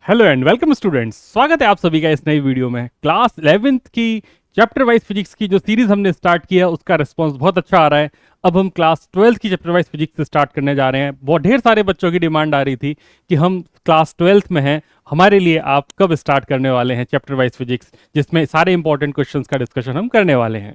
Hello and welcome students, स्वागत है आप सभी का इस नई वीडियो में। क्लास 11th की चैप्टर वाइज फिजिक्स की जो सीरीज हमने स्टार्ट किया उसका रिस्पांस बहुत अच्छा आ रहा है। अब हम क्लास 12th की चैप्टर वाइज फिजिक्स से स्टार्ट करने जा रहे हैं। बहुत ढेर सारे बच्चों की डिमांड आ रही थी कि हम क्लास 12th में हैं, हमारे लिए आप कब स्टार्ट करने वाले हैं चैप्टर वाइज फिजिक्स, जिसमें सारे इंपॉर्टेंट क्वेश्चंस का डिस्कशन हम करने वाले हैं।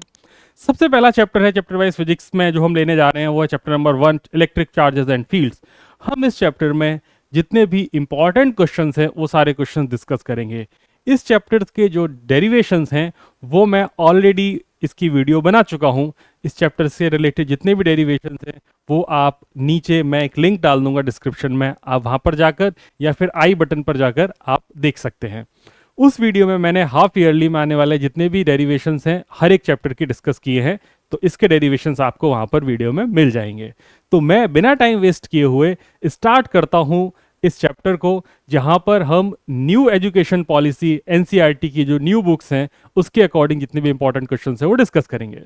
सबसे पहला चैप्टर है चैप्टर वाइज फिजिक्स में जो हम लेने जा रहे हैं, वो है chapter number 1, electric charges and fields. हम इस चैप्टर में जितने भी इंपॉर्टेंट क्वेश्चंस हैं वो सारे क्वेश्चंस डिस्कस करेंगे। इस चैप्टर के जो डेरिवेशंस हैं वो मैं ऑलरेडी इसकी वीडियो बना चुका हूँ। इस चैप्टर से रिलेटेड जितने भी डेरिवेशंस हैं वो आप नीचे मैं एक लिंक डाल दूंगा डिस्क्रिप्शन में, आप वहाँ पर जाकर या फिर आई बटन पर जाकर आप देख सकते हैं। उस वीडियो में मैंने हाफ ईयरली में आने वाले जितने भी डेरिवेशंस हैं हर एक चैप्टर की डिस्कस किए हैं, तो इसके डेरिवेशंस आपको वहाँ पर वीडियो में मिल जाएंगे। तो मैं बिना टाइम वेस्ट किए हुए स्टार्ट करता हूँ इस चैप्टर को, जहाँ पर हम न्यू एजुकेशन पॉलिसी एनसीईआरटी की जो न्यू बुक्स हैं उसके अकॉर्डिंग जितने भी इंपॉर्टेंट क्वेश्चंस हैं वो डिस्कस करेंगे।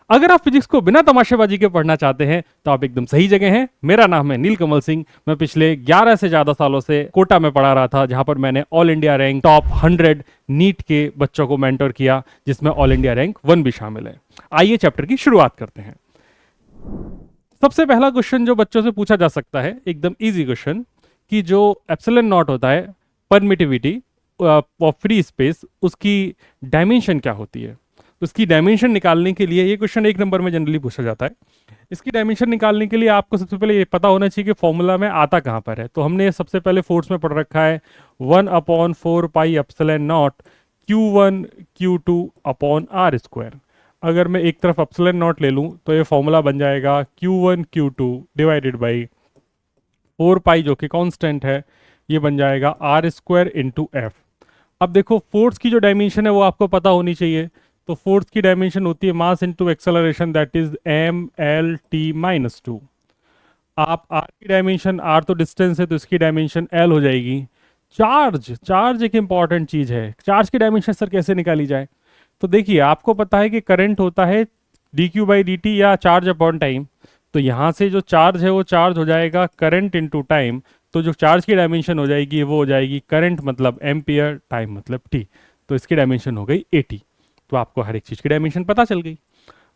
अगर आप फिजिक्स को बिना तमाशेबाजी के पढ़ना चाहते हैं तो आप एकदम सही जगह हैं। मेरा नाम है नील कमल सिंह। मैं पिछले 11 से ज़्यादा सालों से कोटा में पढ़ा रहा था, जहां पर मैंने all India rank top 100 NEET के बच्चों को मेंटर किया, जिसमें ऑल इंडिया रैंक 1 भी शामिल है। आइए चैप्टर की शुरुआत करते हैं। सबसे पहला क्वेश्चन जो बच्चों से पूछा जा सकता है, एकदम ईजी क्वेश्चन, कि जो एप्सिलॉन नॉट होता है परमिटिविटी ऑफ फ्री स्पेस, उसकी डायमेंशन क्या होती है। उसकी डायमेंशन निकालने के लिए, ये क्वेश्चन 1 नंबर में जनरली पूछा जाता है, इसकी डायमेंशन निकालने के लिए आपको सबसे पहले ये पता होना चाहिए कि फॉर्मूला में आता कहाँ पर है। तो हमने सबसे पहले फोर्स में पढ़ रखा है 1/4 pi epsilon not Q1 Q2 upon are square. अगर मैं एक तरफ एप्सिलॉन नॉट ले लूँ तो ये फॉर्मूला बन जाएगा Q1 Q2 डिवाइडेड बाई 4 पाई जो कि कांस्टेंट है, ये बन जाएगा आर स्क्वायर इंटू एफ। अब देखो फोर्स की जो डायमेंशन है वो आपको पता होनी चाहिए। तो फोर्स की डायमेंशन होती है mass into acceleration, that is m/l(t)-2। आप आर की डायमेंशन, आर तो डिस्टेंस है तो इसकी डायमेंशन एल हो जाएगी। चार्ज, चार्ज एक इंपॉर्टेंट चीज है। चार्ज की डायमेंशन सर कैसे निकाली जाए? तो देखिए, आपको पता है कि करंट होता है dq/dt या चार्ज अपॉन टाइम। तो यहाँ से जो चार्ज है वो चार्ज हो जाएगा करंट इंटू टाइम। तो जो चार्ज की डायमेंशन हो जाएगी वो हो जाएगी करंट मतलब एम्पियर, टाइम मतलब टी। तो इसकी डायमेंशन हो गई 80। तो आपको हर एक चीज की डायमेंशन पता चल गई।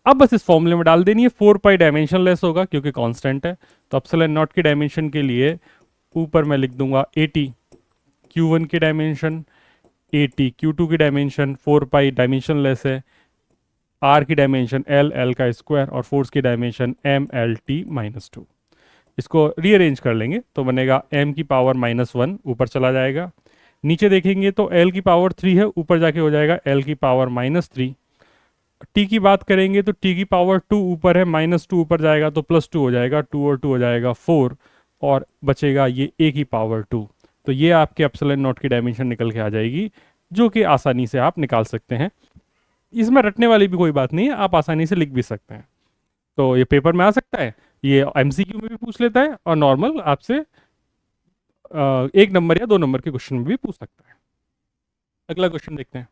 अब बस इस फॉर्मूले में डाल देनी है। 4 पाई डायमेंशन लेस होगा क्योंकि कांस्टेंट है, तो एप्सिलॉन नॉट की डायमेंशन के लिए ऊपर मैं लिख दूंगा 80 Q1 की डायमेंशन, 80 Q2 की डायमेंशन, 4 पाई डायमेंशन लेस है, आर की डायमेंशन एल का स्क्वायर और फोर्स की डायमेंशन m/l(t)-2। इसको रीअरेंज कर लेंगे तो बनेगा m की पावर -1 ऊपर चला जाएगा, नीचे देखेंगे तो l की पावर 3 है, ऊपर जाके हो जाएगा l की पावर -3। t की बात करेंगे तो t की पावर 2 ऊपर है, -2 ऊपर जाएगा तो +2 हो जाएगा, 2 और 2 हो जाएगा 4, और बचेगा ये a की पावर 2। तो ये आपके एप्सिलॉन नॉट की डायमेंशन निकल के आ जाएगी, जो कि आसानी से आप निकाल सकते हैं। इसमें रटने वाली भी कोई बात नहीं है, आप आसानी से लिख भी सकते हैं। तो ये पेपर में आ सकता है, ये एमसीक्यू में भी पूछ लेता है, और नॉर्मल आपसे 1 नंबर या 2 नंबर के क्वेश्चन में भी पूछ सकता है। अगला क्वेश्चन देखते हैं।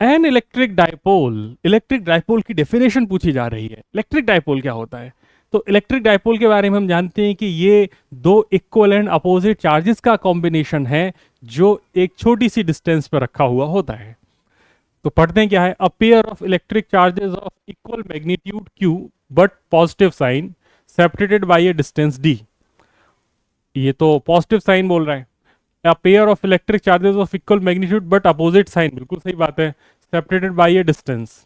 An electric dipole, electric dipole की डेफिनेशन पूछी जा रही है। इलेक्ट्रिक डायपोल क्या होता है? तो इलेक्ट्रिक डायपोल के बारे में हम जानते हैं कि ये दो इक्वल एंड अपोजिट चार्जेस का कॉम्बिनेशन है जो एक छोटी सी डिस्टेंस पर रखा हुआ होता है। तो पढ़ते हैं क्या है। A pair of electric charges of equal magnitude Q but positive sign separated by a distance d। ये तो पॉजिटिव साइन बोल रहा है। A pair of electric charges of equal magnitude but opposite sign, बिल्कुल सही बात है, सेपरेटेड बाय ए डिस्टेंस।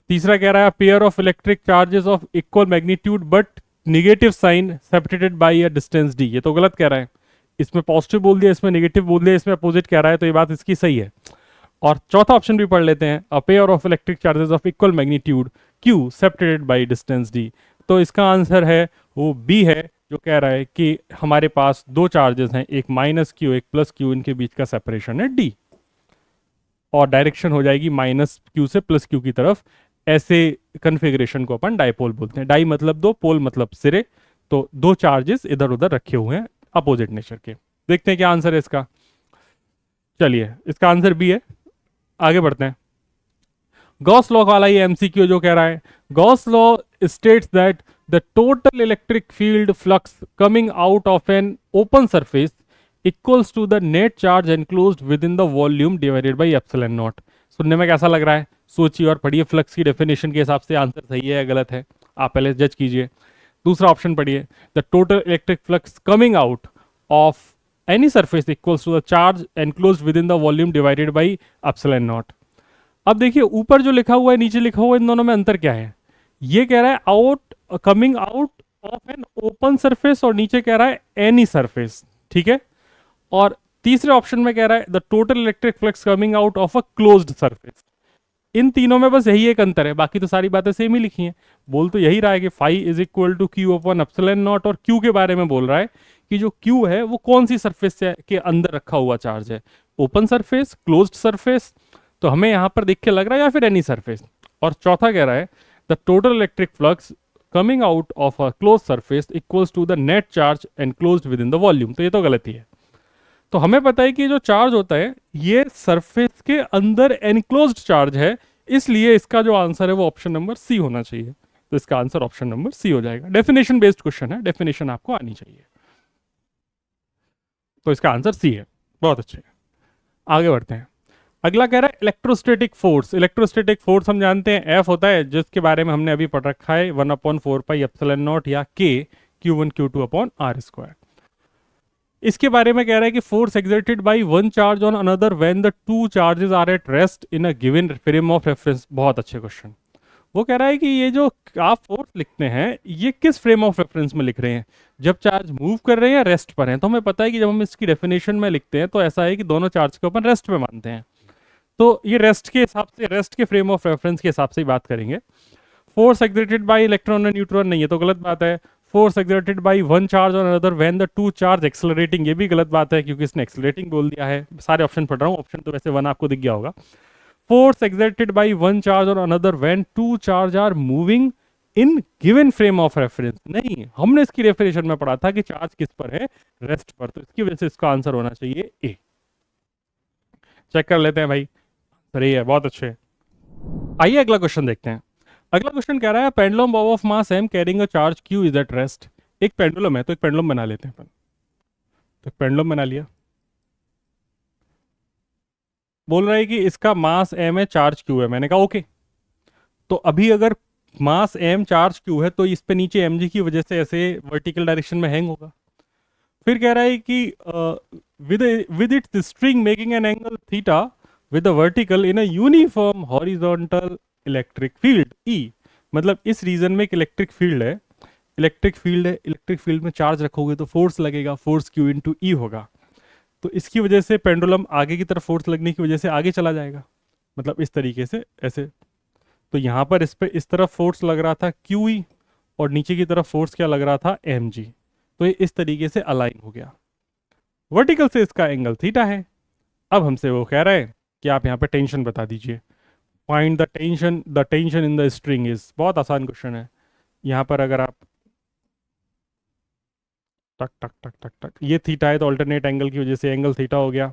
तीसरा कह रहा है pair of electric charges of equal magnitude but negative sign separated by a distance d। ये तो गलत कह रहा है, इसमें पॉजिटिव बोल दिया, इसमें निगेटिव बोल दिया, इसमें अपोजिट कह रहा है, तो ये बात इसकी सही है। और चौथा ऑप्शन भी पढ़ लेते हैं। अ pair of electric charges of equal magnitude Q separated by distance d। तो इसका आंसर है वो बी है, जो कह रहा है कि हमारे पास दो चार्जेस हैं, एक -Q एक +Q, इनके बीच का सेपरेशन है d, और डायरेक्शन हो जाएगी -Q से +Q की तरफ। ऐसे कन्फिग्रेशन को अपन डायपोल बोलते हैं। डाई मतलब दो, पोल मतलब सिरे। तो दो चार्जेस इधर उधर रखे हुए हैं अपोजिट नेचर के। देखते हैं क्या आंसर है इसका। चलिए, इसका आंसर बी है। आगे बढ़ते हैं। गॉस लॉ वाला ये एमसीक्यू जो कह रहा है, Gauss law states that the total electric field flux coming out of an open surface equals to the net charge enclosed within the volume divided by epsilon naught. सुनने में कैसा लग रहा है? सोचिए और पढ़िए, फ्लक्स की डेफिनेशन के हिसाब से आंसर सही है या गलत है, आप पहले जज कीजिए। दूसरा ऑप्शन पढ़िए, the total electric flux coming out of any surface equals to the charge enclosed within the volume divided by epsilon naught. अब देखिए ऊपर जो लिखा हुआ है नीचे लिखा हुआ है, इन दोनों में अंतर क्या है? ये कह रहा है out, coming out of an open surface, और नीचे कह रहा है एनी सरफेस, ठीक है। और तीसरे ऑप्शन में कह रहा है the total electric flux coming out of a closed surface. इन तीनों में बस यही एक अंतर है, बाकी तो सारी बातें सेम ही लिखी हैं। बोल तो यही रहा है कि phi is equal to Q upon epsilon naught, और क्यू के बारे में बोल रहा है कि जो क्यू है वो कौन सी सरफेस के अंदर रखा हुआ चार्ज है, ओपन सरफेस, क्लोज्ड सरफेस। तो हमें यहां पर देख के लग रहा है या फिर एनी सरफेस। और चौथा कह रहा है the total electric flux coming out of a close surface equals to the net charge enclosed within the volume. तो ये तो गलत ही है। तो हमें पता है कि जो चार्ज होता है ये सरफेस के अंदर एनक्लोज्ड चार्ज है, इसलिए इसका जो आंसर है वो ऑप्शन नंबर सी होना चाहिए। तो इसका आंसर ऑप्शन नंबर सी हो जाएगा। डेफिनेशन बेस्ड क्वेश्चन है, डेफिनेशन आपको आनी चाहिए। तो इसका आंसर सी है। बहुत अच्छे, आगे बढ़ते हैं। अगला कह रहा है इलेक्ट्रोस्टैटिक फोर्स। इलेक्ट्रोस्टैटिक फोर्स हम जानते हैं एफ होता है, जिसके बारे में हमने अभी पढ़ रखा है 1/4 पाई एप्सिलॉन नॉट या के Q1 Q2 upon are square. इसके बारे में कह रहा है कि force exerted by one charge on another when the two charges are at rest in a given frame of reference. बहुत अच्छे क्वेश्चन। वो कह रहा है कि ये जो आप फोर्स लिखते हैं ये किस फ्रेम ऑफ रेफरेंस में लिख रहे हैं, जब चार्ज मूव कर रहे हैं या रेस्ट पर हैं। तो हमें पता है कि जब हम इसकी डेफिनेशन में लिखते हैं तो ऐसा है कि दोनों चार्ज को अपन रेस्ट पे मानते हैं। तो ये रेस्ट के हिसाब से, रेस्ट के फ्रेम ऑफ रेफरेंस के हिसाब से ही बात करेंगे। Force exerted bye electron and neutron नहीं, है तो गलत बात है। Force exerted by one charge on another when the to charge accelerating, ये भी गलत बात है क्योंकि इसने एक्सेलरेटिंग बोल दिया है। सारे ऑप्शन पढ़ रहा हूँ, ऑप्शन तो वैसे वन आपको दिख गया होगा। Force exerted by one charge on another when two charge are moving in given frame of reference, नहीं, हमने इसकी डेफिनेशन में पढ़ा था कि चार्ज किस पर है, रेस्ट पर। तो इसकी वजह से इसका आंसर होना चाहिए ए। चेक कर लेते हैं भाई, सही है, बहुत अच्छे। आइए अगला क्वेश्चन देखते हैं। अगला क्वेश्चन कह रहा है pendulum Bob of mass m carrying a charge q is at rest. एक पेंडुलम है तो एक पेंडुलम बना लेते हैं अपन। तो पेंडुलम बना लिया, बोल रहा है कि इसका मास m है, चार्ज q है। मैंने कहा ओके। तो अभी अगर मास m चार्ज q है तो इस पे नीचे mg की वजह से ऐसे वर्टिकल डायरेक्शन में हैंग होगा। फिर कह रहा है कि with its string making an angle theta with the vertical in a uniform horizontal electric field E। मतलब इस रीजन में एक इलेक्ट्रिक फील्ड है, इलेक्ट्रिक फील्ड है, इलेक्ट्रिक फील्ड में चार्ज रखोगे तो फोर्स लगेगा, फोर्स Q इंटू E होगा। तो इसकी वजह से पेंडुलम आगे की तरफ फोर्स लगने की वजह से आगे चला जाएगा, मतलब इस तरीके से ऐसे। तो यहाँ पर इस पे इस तरफ फोर्स लग रहा था QE और नीचे की तरफ फोर्स क्या लग रहा था mg। तो ये इस तरीके से अलाइन हो गया। वर्टिकल से इसका एंगल थीटा है। अब हमसे वो कह रहा है कि आप यहाँ पे टेंशन बता दीजिए, find the tension in the string is. बहुत आसान क्वेश्चन है। यहाँ पर अगर आप टक टक टक टक टक, ये थीटा है तो अल्टरनेट एंगल की वजह से एंगल थीटा हो गया।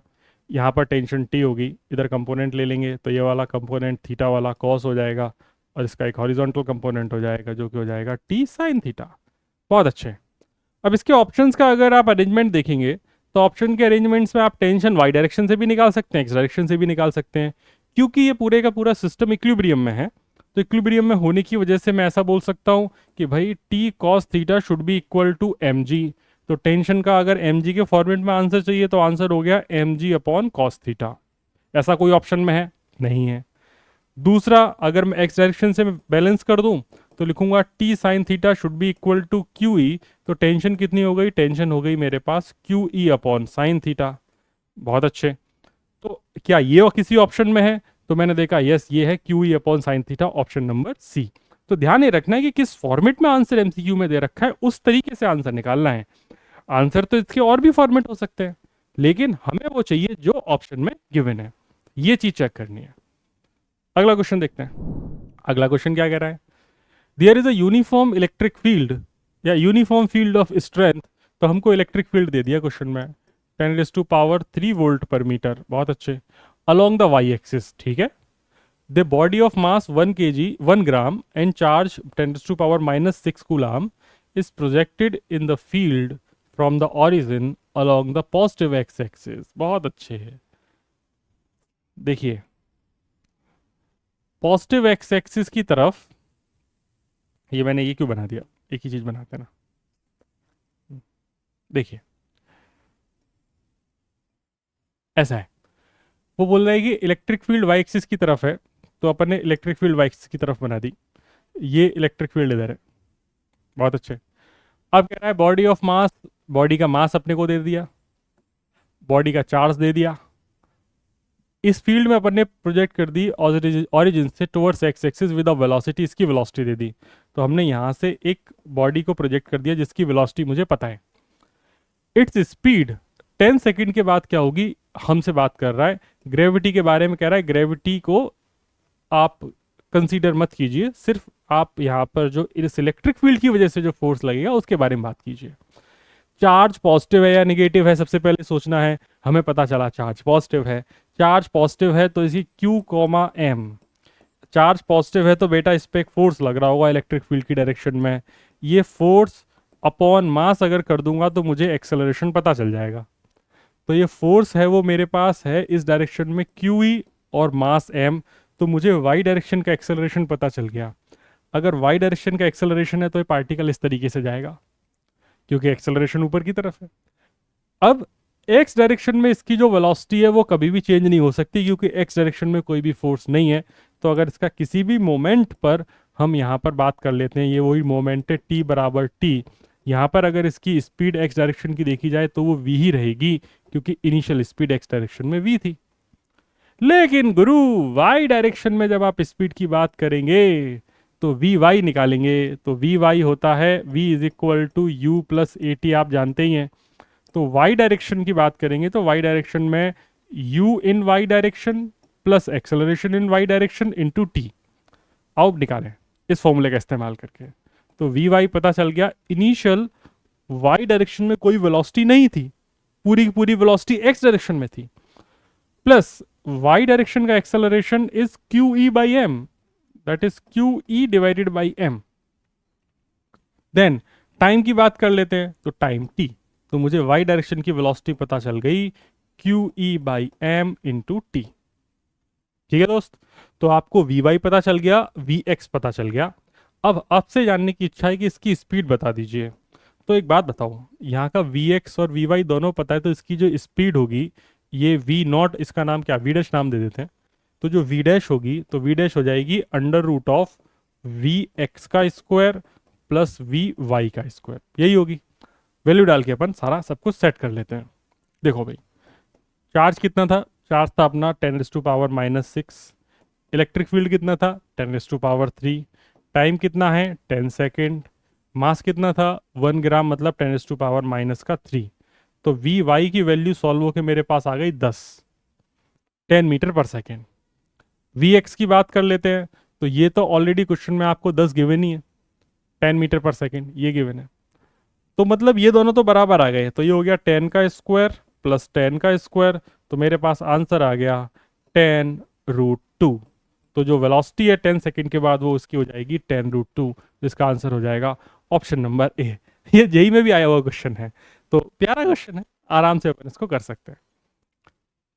यहाँ पर टेंशन टी होगी, इधर कंपोनेंट ले लेंगे तो ये वाला कंपोनेंट थीटा वाला कॉस हो जाएगा और इसका एक हॉरिजॉन्टल कंपोनेंट हो जाएगा जो कि हो जाएगा टी साइन थीटा। बहुत अच्छे। अब इसके ऑप्शंस का अगर आप अरेंजमेंट देखेंगे तो ऑप्शन के अरेंजमेंट्स में आप टेंशन वाई डायरेक्शन से भी निकाल सकते हैं, एक्स डायरेक्शन से भी निकाल सकते हैं, क्योंकि ये पूरे का पूरा सिस्टम इक्विलिब्रियम में है। तो इक्विलिब्रियम में होने की वजह से मैं ऐसा बोल सकता हूँ कि भाई T cos theta should be equal to M G. तो टेंशन का अगर एम जी के फॉर्मेट में आंसर चाहिए तो आंसर हो गया M G upon cos theta. ऐसा कोई ऑप्शन में है? नहीं है। दूसरा, अगर मैं एक्स डायरेक्शन से बैलेंस कर दूं तो लिखूंगा T sine theta should be equal to Q E. तो टेंशन कितनी हो गई? टेंशन हो गई मेरे पास Q E upon sine theta. बहुत अच्छे। तो क्या ये किसी ऑप्शन में है? तो मैंने देखा यस, ये है Q E upon sine theta, option number C. तो ध्यान ये रखना है कि किस फॉर्मेट में आंसर एमसीक्यू में दे रखा है उस तरीके से आंसर निकालना है। आंसर तो इसके और भी फॉर्मेट हो सकते हैं, लेकिन हमें वो चाहिए जो ऑप्शन में गिवन है। ये चीज चेक करनी है। अगला क्वेश्चन देखते हैं। अगला क्वेश्चन क्या कह रहा है? There is a uniform electric field या यूनिफॉर्म फील्ड ऑफ स्ट्रेंथ। तो हमको इलेक्ट्रिक फील्ड दे दिया क्वेश्चन में 10⁻³ वोल्ट पर मीटर। बहुत अच्छे। अलोंग द वाई एक्सिस, ठीक है। The body of mass 1 kg 1 gram and charge 10⁻⁻⁻6 coulomb is projected in the field from the origin along the positive x axis। बहुत अच्छे है। देखिए पॉजिटिव एक्स एक्सिस की तरफ, ये मैंने ये क्यों बना दिया, एक ही चीज बनाते हैं ना। देखिए ऐसा है, वो बोल रहा है कि इलेक्ट्रिक फील्ड वाई एक्सिस की तरफ है, तो अपन ने इलेक्ट्रिक फील्ड वाई एक्सिस की तरफ बना दी। ये इलेक्ट्रिक फील्ड इधर है। बहुत अच्छे। अब कह रहा है बॉडी ऑफ मास, बॉडी का मास अपने को दे दिया, बॉडी का चार्ज दे दिया। इस फील्ड में अपन ने प्रोजेक्ट कर दी ऑरिजिन से towards x axis with velocity, इसकी वेलोसिटी दे दी। तो हमने यहां से एक बॉडी को प्रोजेक्ट कर दिया जिसकी वेलोसिटी मुझे पता है। इट्स स्पीड 10 सेकंड के बाद क्या होगी, हमसे बात कर रहा है ग्रेविटी के बारे में। कह रहा है ग्रेविटी को आप कंसीडर मत कीजिए, सिर्फ आप यहाँ पर जो इस इलेक्ट्रिक फील्ड की वजह से जो फोर्स लगेगा उसके बारे में बात कीजिए। चार्ज पॉजिटिव है या निगेटिव है, सबसे पहले सोचना है। हमें पता चला चार्ज पॉजिटिव है। चार्ज पॉजिटिव है तो इसी Q comma M, charge positive है तो बेटा इस पे एक फोर्स लग रहा होगा इलेक्ट्रिक फील्ड की डायरेक्शन में। ये फोर्स अपॉन मास अगर कर दूंगा तो मुझे एक्सेलरेशन पता चल जाएगा। तो ये फोर्स है वो मेरे पास है इस डायरेक्शन में QE और मास M, तो मुझे वाई डायरेक्शन का एक्सेलरेशन पता चल गया। अगर वाई डायरेक्शन का एक्सेलरेशन है तो ये पार्टिकल इस तरीके से जाएगा क्योंकि एक्सेलरेशन ऊपर की तरफ है। अब एक्स डायरेक्शन में इसकी जो वेलोसिटी है वो कभी भी चेंज नहीं हो सकती क्योंकि एक्स डायरेक्शन में कोई भी फोर्स नहीं है। तो अगर इसका किसी भी मोमेंट पर हम यहाँ पर बात कर लेते हैं, ये वही मोमेंट है t बराबर t। यहाँ पर अगर इसकी स्पीड एक्स डायरेक्शन की देखी जाए तो वो v ही रहेगी क्योंकि इनिशियल स्पीड एक्स डायरेक्शन में v थी। लेकिन गुरु वाई डायरेक्शन में जब आप स्पीड की बात करेंगे तो वी वाई निकालेंगे, तो वी वाई होता है v is equal to U plus A T, आप जानते ही हैं। तो वाई डायरेक्शन की बात करेंगे तो वाई डायरेक्शन में u in Y direction plus acceleration in Y direction into T. आओ निकालें इस फॉर्मूले का इस्तेमाल करके। तो वी वाई पता चल गया, इनिशियल वाई डायरेक्शन में कोई वेलोसिटी नहीं थी, पूरी की पूरी वेलोसिटी एक्स डायरेक्शन में थी, प्लस वाई डायरेक्शन का acceleration is Q E by M, that is Q E divided by M. Then time की बात कर लेते हैं तो टाइम t, तो मुझे वाई डायरेक्शन की वेलोसिटी पता चल गई Q E by M into T. ठीक है दोस्त, तो आपको वी वाई पता चल गया, वी एक्स पता चल गया। अब आपसे जानने की इच्छा है कि इसकी स्पीड बता दीजिए। तो एक बात बताओ, यहाँ का वी एक्स और वी वाई दोनों पता है, तो इसकी जो स्पीड होगी ये वी नॉट, इसका नाम क्या वी डैश नाम दे देते हैं। तो जो वी डैश होगी तो वी डैश हो जाएगी under root of V X का स्क्वायर प्लस वी वाई का स्क्वायर, यही होगी। वैल्यू डाल के अपन सारा सब कुछ सेट कर लेते हैं। देखो भाई चार्ज कितना था, चार्ज था अपना 10⁻⁻⁻⁶। इलेक्ट्रिक फील्ड कितना था 10⁻3। टाइम कितना है 10 सेकेंड। मास कितना था 1 ग्राम, मतलब 10⁻⁻3। तो वी वाई की वैल्यू सॉल्व होकर मेरे पास आ गई 10 मीटर पर सेकेंड। वी एक्स की बात कर लेते हैं, तो ये तो ऑलरेडी क्वेश्चन में आपको 10 गिवन ही है, 10 मीटर पर सेकेंड ये गिवन है। तो मतलब ये दोनों तो बराबर आ गए, तो ये हो गया 10 का स्क्वायर प्लस 10 का स्क्वायर, तो मेरे पास आंसर आ गया 10√2। तो जो वेलोसिटी है 10 सेकंड के बाद वो उसकी हो जाएगी 10√2, जिसका आंसर हो जाएगा ऑप्शन नंबर ए। ये जेई में भी आया हुआ क्वेश्चन है, तो प्यारा क्वेश्चन है, आराम से अपन इसको कर सकते हैं।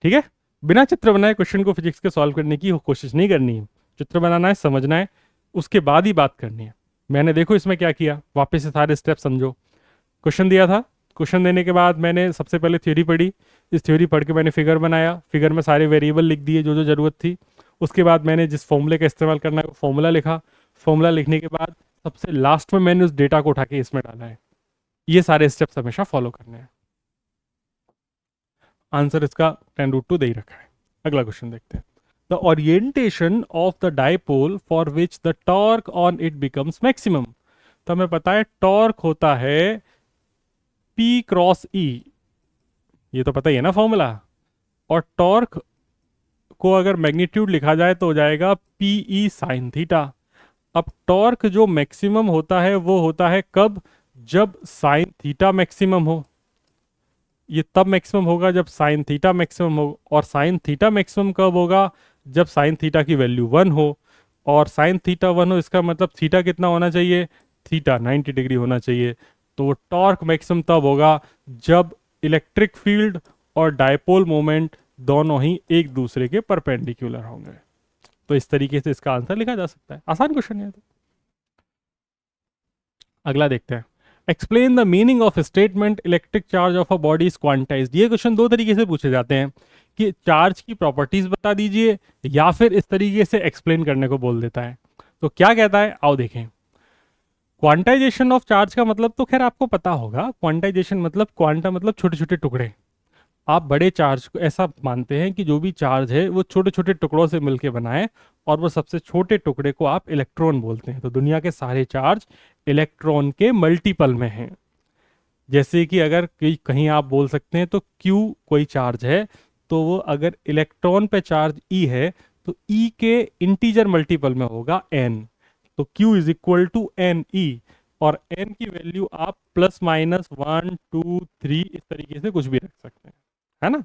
ठीक है, बिना चित्र बनाए क्वेश्चन को फिजिक्स के सॉल्व करने की कोशिश नहीं करनी है, चित्र बनाना है, समझना है, उसके बाद ही बात करनी है। मैंने देखो इसमें क्या किया, वापस से सारे स्टेप समझो। क्वेश्चन दिया था, क्वेश्चन देने के बाद मैंने सबसे पहले थ्योरी पढ़ी, इस थ्योरी पढ़ के मैंने फिगर बनाया, फिगर में सारे वेरिएबल लिख दिए जो जो जरूरत थी। उसके बाद मैंने जिस फॉर्मूले का इस्तेमाल करना है वो फॉर्मूला लिखा। फॉर्मूला लिखने के बाद सबसे लास्ट में मैंने उस डेटा को उठा के इसमें डाला है। ये सारे स्टेप्स हमेशा फॉलो करने हैं। आंसर इसका 10√2 दे ही रखा है। अगला क्वेश्चन देखते हैं। The orientation of the dipole for which the torque on it becomes maximum. तो हमें पता है टॉर्क होता है P क्रॉस E, ये तो पता ही है ना फॉर्मूला। और टॉर्क को अगर मैग्नीट्यूड लिखा जाए तो हो जाएगा PE साइन थीटा। अब टॉर्क जो मैक्सिमम होता है वो होता है कब, जब साइन थीटा मैक्सिमम हो। ये तब मैक्सिमम होगा जब साइन थीटा मैक्सिमम हो, और साइन थीटा मैक्सिमम कब होगा, जब साइन थीटा की वैल्यू 1 हो। और साइन थीटा 1 हो इसका मतलब थीटा कितना होना चाहिए, थीटा 90 डिग्री होना चाहिए। तो वो टॉर्क मैक्सिमम तब होगा जब इलेक्ट्रिक फील्ड और डायपोल मोमेंट दोनों ही एक दूसरे के परपेंडिकुलर होंगे। तो इस तरीके से इसका आंसर लिखा जा सकता है। आसान क्वेश्चन है। अगला देखते हैं। Explain the meaning of statement electric charge of a body is quantized. ये क्वेश्चन दो तरीके से पूछे जाते हैं कि चार्ज की प्रॉपर्टीज बता दीजिए, या फिर इस तरीके से एक्सप्लेन करने को बोल देता है। तो क्या कहता है, आओ देखें। क्वांटाइजेशन ऑफ चार्ज का मतलब तो खैर आपको पता होगा। क्वांटाइजेशन मतलब, क्वांटा मतलब छोटे छोटे टुकड़े। आप बड़े चार्ज को ऐसा मानते हैं कि जो भी चार्ज है वो छोटे छोटे टुकड़ों से मिलकर बना है, और वो सबसे छोटे टुकड़े को आप इलेक्ट्रॉन बोलते हैं। तो दुनिया के सारे चार्ज इलेक्ट्रॉन के मल्टीपल में हैं। जैसे कि अगर कहीं आप बोल सकते हैं तो Q कोई चार्ज है, तो वो अगर इलेक्ट्रॉन पे चार्ज E है तो E के इंटीजर मल्टीपल में होगा N। तो Q is equal to N E, और N की वैल्यू आप +-1 2 3 इस तरीके से कुछ भी रख सकते हैं, है ना।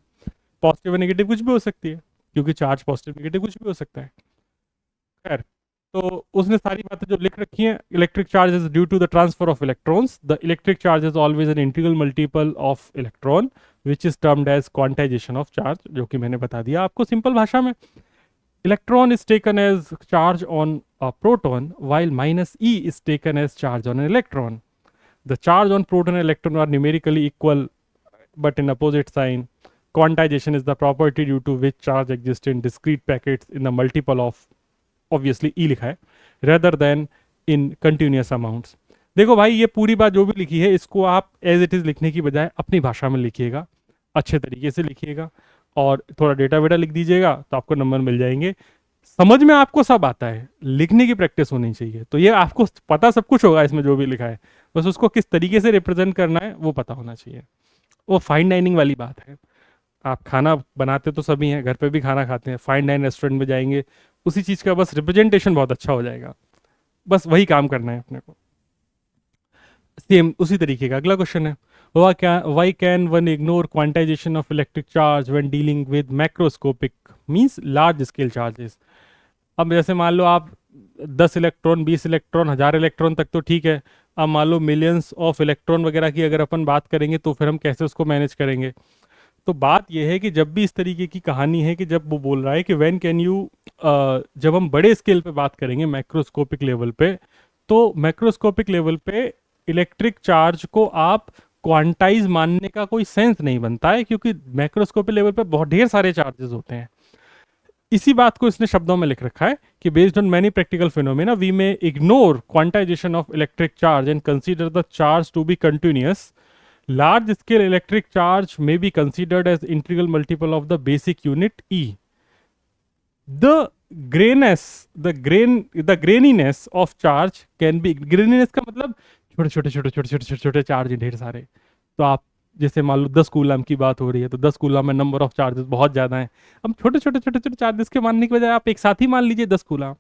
पॉजिटिव और नेगेटिव कुछ भी हो सकती है, क्योंकि चार्ज पॉजिटिव नेगेटिव कुछ भी हो सकता है। खैर, तो उसने सारी बातें जो लिख रखी हैं, electric charge is due to the transfer of electrons, the electric charge is always an integral multiple of electron which is termed as quantization of charge, जो कि मैंने बता दिया आपको सिंपल भाषा में। Electron is taken as charge on a proton while -e is taken as charge on an electron. The charge on proton and electron are numerically equal but in opposite sign. Quantization is the property due to which charge exists in discrete packets in the multiple of, obviously E लिखा है, rather than in continuous amounts. देखो भाई, ये पूरी बात जो भी लिखी है इसको आप एज इट इज लिखने की बजाय अपनी भाषा में लिखिएगा, अच्छे तरीके से लिखिएगा, और थोड़ा डेटा वेटा लिख दीजिएगा तो आपको नंबर मिल जाएंगे। समझ में आपको सब आता है, लिखने की प्रैक्टिस होनी चाहिए। तो ये आपको पता सब कुछ होगा इसमें जो भी लिखा है, बस उसको किस तरीके से रिप्रेजेंट करना है वो पता होना चाहिए। वो फाइन डाइनिंग वाली बात है। आप खाना बनाते तो सभी हैं, घर पे भी खाना खाते हैं, फाइन डाइन रेस्टोरेंट में जाएंगे, उसी चीज़ का बस रिप्रेजेंटेशन बहुत अच्छा हो जाएगा। बस वही काम करना है अपने को। सेम उसी तरीके का अगला क्वेश्चन है, why can one ignore quantization of electric charge when dealing with macroscopic means large scale charges? अब जैसे मान लो आप 10 इलेक्ट्रॉन, 20 इलेक्ट्रॉन, 1000 इलेक्ट्रॉन तक तो ठीक है। अब मान लो मिलियंस ऑफ इलेक्ट्रॉन वगैरह की अगर अपन बात करेंगे तो फिर हम कैसे उसको मैनेज करेंगे। तो बात यह है कि जब भी इस तरीके की कहानी है कि जब वो बोल रहा है कि व्हेन कैन यू, जब हम बड़े स्केल पे बात करेंगे मैक्रोस्कोपिक लेवल पे, तो मैक्रोस्कोपिक लेवल पे इलेक्ट्रिक चार्ज को आप क्वांटाइज मानने का कोई सेंस नहीं बनता है, क्योंकि मैक्रोस्कोपिक लेवल पे बहुत ढेर सारे चार्जेस होते हैं। इसी बात को इसने शब्दों में लिख रखा है कि based on many practical phenomena we may ignore quantization of electric charge and consider the charge to be continuous. Large scale electric charge may be considered as integral multiple of the basic unit E. The the graininess of charge can be, graininess का मतलब छोटे छोटे छोटे छोटे छोटे छोटे छोटे charge ढेर सारे। तो आप जैसे मान लो 10 कूलम की बात हो रही है, तो 10 कूलम में नंबर ऑफ चार्जेस बहुत ज्यादा हैं। अब छोटे छोटे छोटे छोटे चार्जेस के मानने की बजाय आप एक साथ ही मान लीजिए 10 कूलम।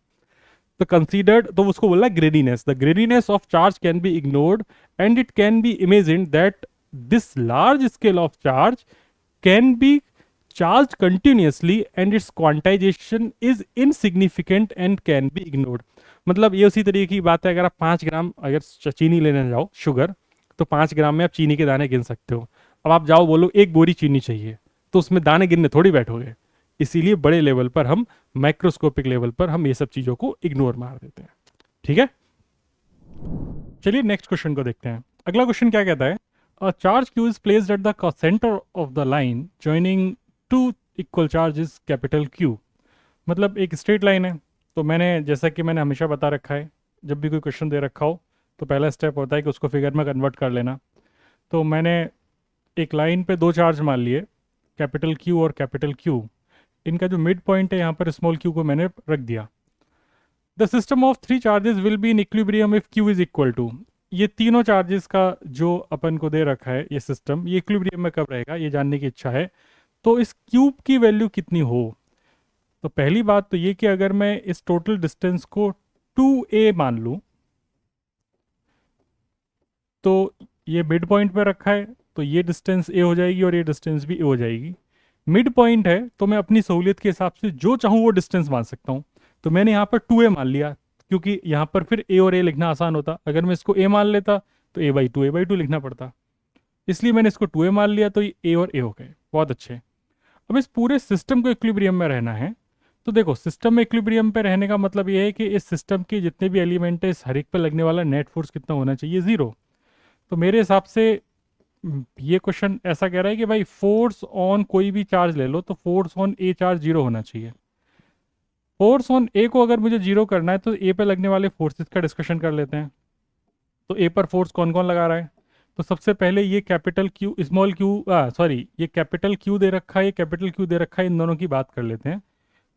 तो कंसीडर्ड, तो उसको बोला graininess. The graininess of charge can be ignored and it can be imagined that this large scale of charge can be charged continuously and its quantization is insignificant and can be ignored. मतलब ये उसी तरीके की बात है। अगर आप 5 ग्राम अगर चीनी लेने जाओ, शुगर, तो 5 ग्राम में आप चीनी के दाने गिन सकते हो। अब आप जाओ बोलो 1 बोरी चीनी चाहिए, तो उसमें दाने गिनने थोड़ी बैठोगे। इसीलिए बड़े लेवल पर हम, माइक्रोस्कोपिक लेवल पर हम ये सब चीज़ों को इग्नोर मार देते हैं। ठीक है, चलिए नेक्स्ट क्वेश्चन को देखते हैं। अगला क्वेश्चन क्या कहता है, a charge q is placed at the center of the line joining two equal charges capital Q। मतलब एक स्ट्रेट लाइन है। तो मैंने, जैसा कि मैंने हमेशा बता रखा है, जब भी कोई क्वेश्चन दे रखा हो तो पहला स्टेप होता है कि उसको फिगर में कन्वर्ट कर लेना। तो मैंने एक लाइन पे 2 चार्ज मान लिए, कैपिटल Q और कैपिटल Q। इनका जो मिड पॉइंट है यहाँ पर स्मॉल q को मैंने रख दिया। The system of 3 charges will be in equilibrium if Q is equal to. ये तीनों चार्जेस का जो अपन को दे रखा है ये सिस्टम, ये इक्विलिब्रियम में कब रहेगा ये जानने की इच्छा है। तो इस क्यूब की वैल्यू कितनी हो। तो पहली बात तो ये कि अगर मैं इस टोटल डिस्टेंस को 2a मान लूं, तो ये मिड पॉइंट पे रखा है, तो ये डिस्टेंस a हो जाएगी और ये डिस्टेंस भी a हो जाएगी। मिड पॉइंट है तो मैं अपनी सहूलियत के हिसाब से जो चाहूँ वो डिस्टेंस मान सकता हूँ। तो मैंने यहाँ पर 2a मान लिया, क्योंकि यहाँ पर फिर a और a लिखना आसान होता। अगर मैं इसको a मान लेता तो a/2 लिखना पड़ता। इसलिए मैंने इसको 2a मान लिया, तो ये a और a हो गए। बहुत अच्छे। अब इस पूरे सिस्टम को इक्विलिब्रियम में रहना है, तो देखो सिस्टम में इक्विलिब्रियम पे रहने का मतलब ये है कि इस सिस्टम के जितने भी एलिमेंट है इस हर एक पे लगने वाला नेट फोर्स कितना होना चाहिए, 0। तो मेरे हिसाब से ये क्वेश्चन ऐसा कह रहा है कि भाई फोर्स ऑन कोई भी चार्ज ले लो तो फोर्स ऑन ए चार्ज 0 होना चाहिए। फोर्स ऑन ए को अगर मुझे 0 करना है तो ए पे लगने वाले फोर्सेस का डिस्कशन कर लेते हैं। तो ए पर फोर्स कौन कौन लगा रहा है? तो सबसे पहले ये capital Q, small Q, sorry ये कैपिटल क्यू दे रखा है, ये कैपिटल क्यू दे रखा है, इन दोनों की बात कर लेते हैं।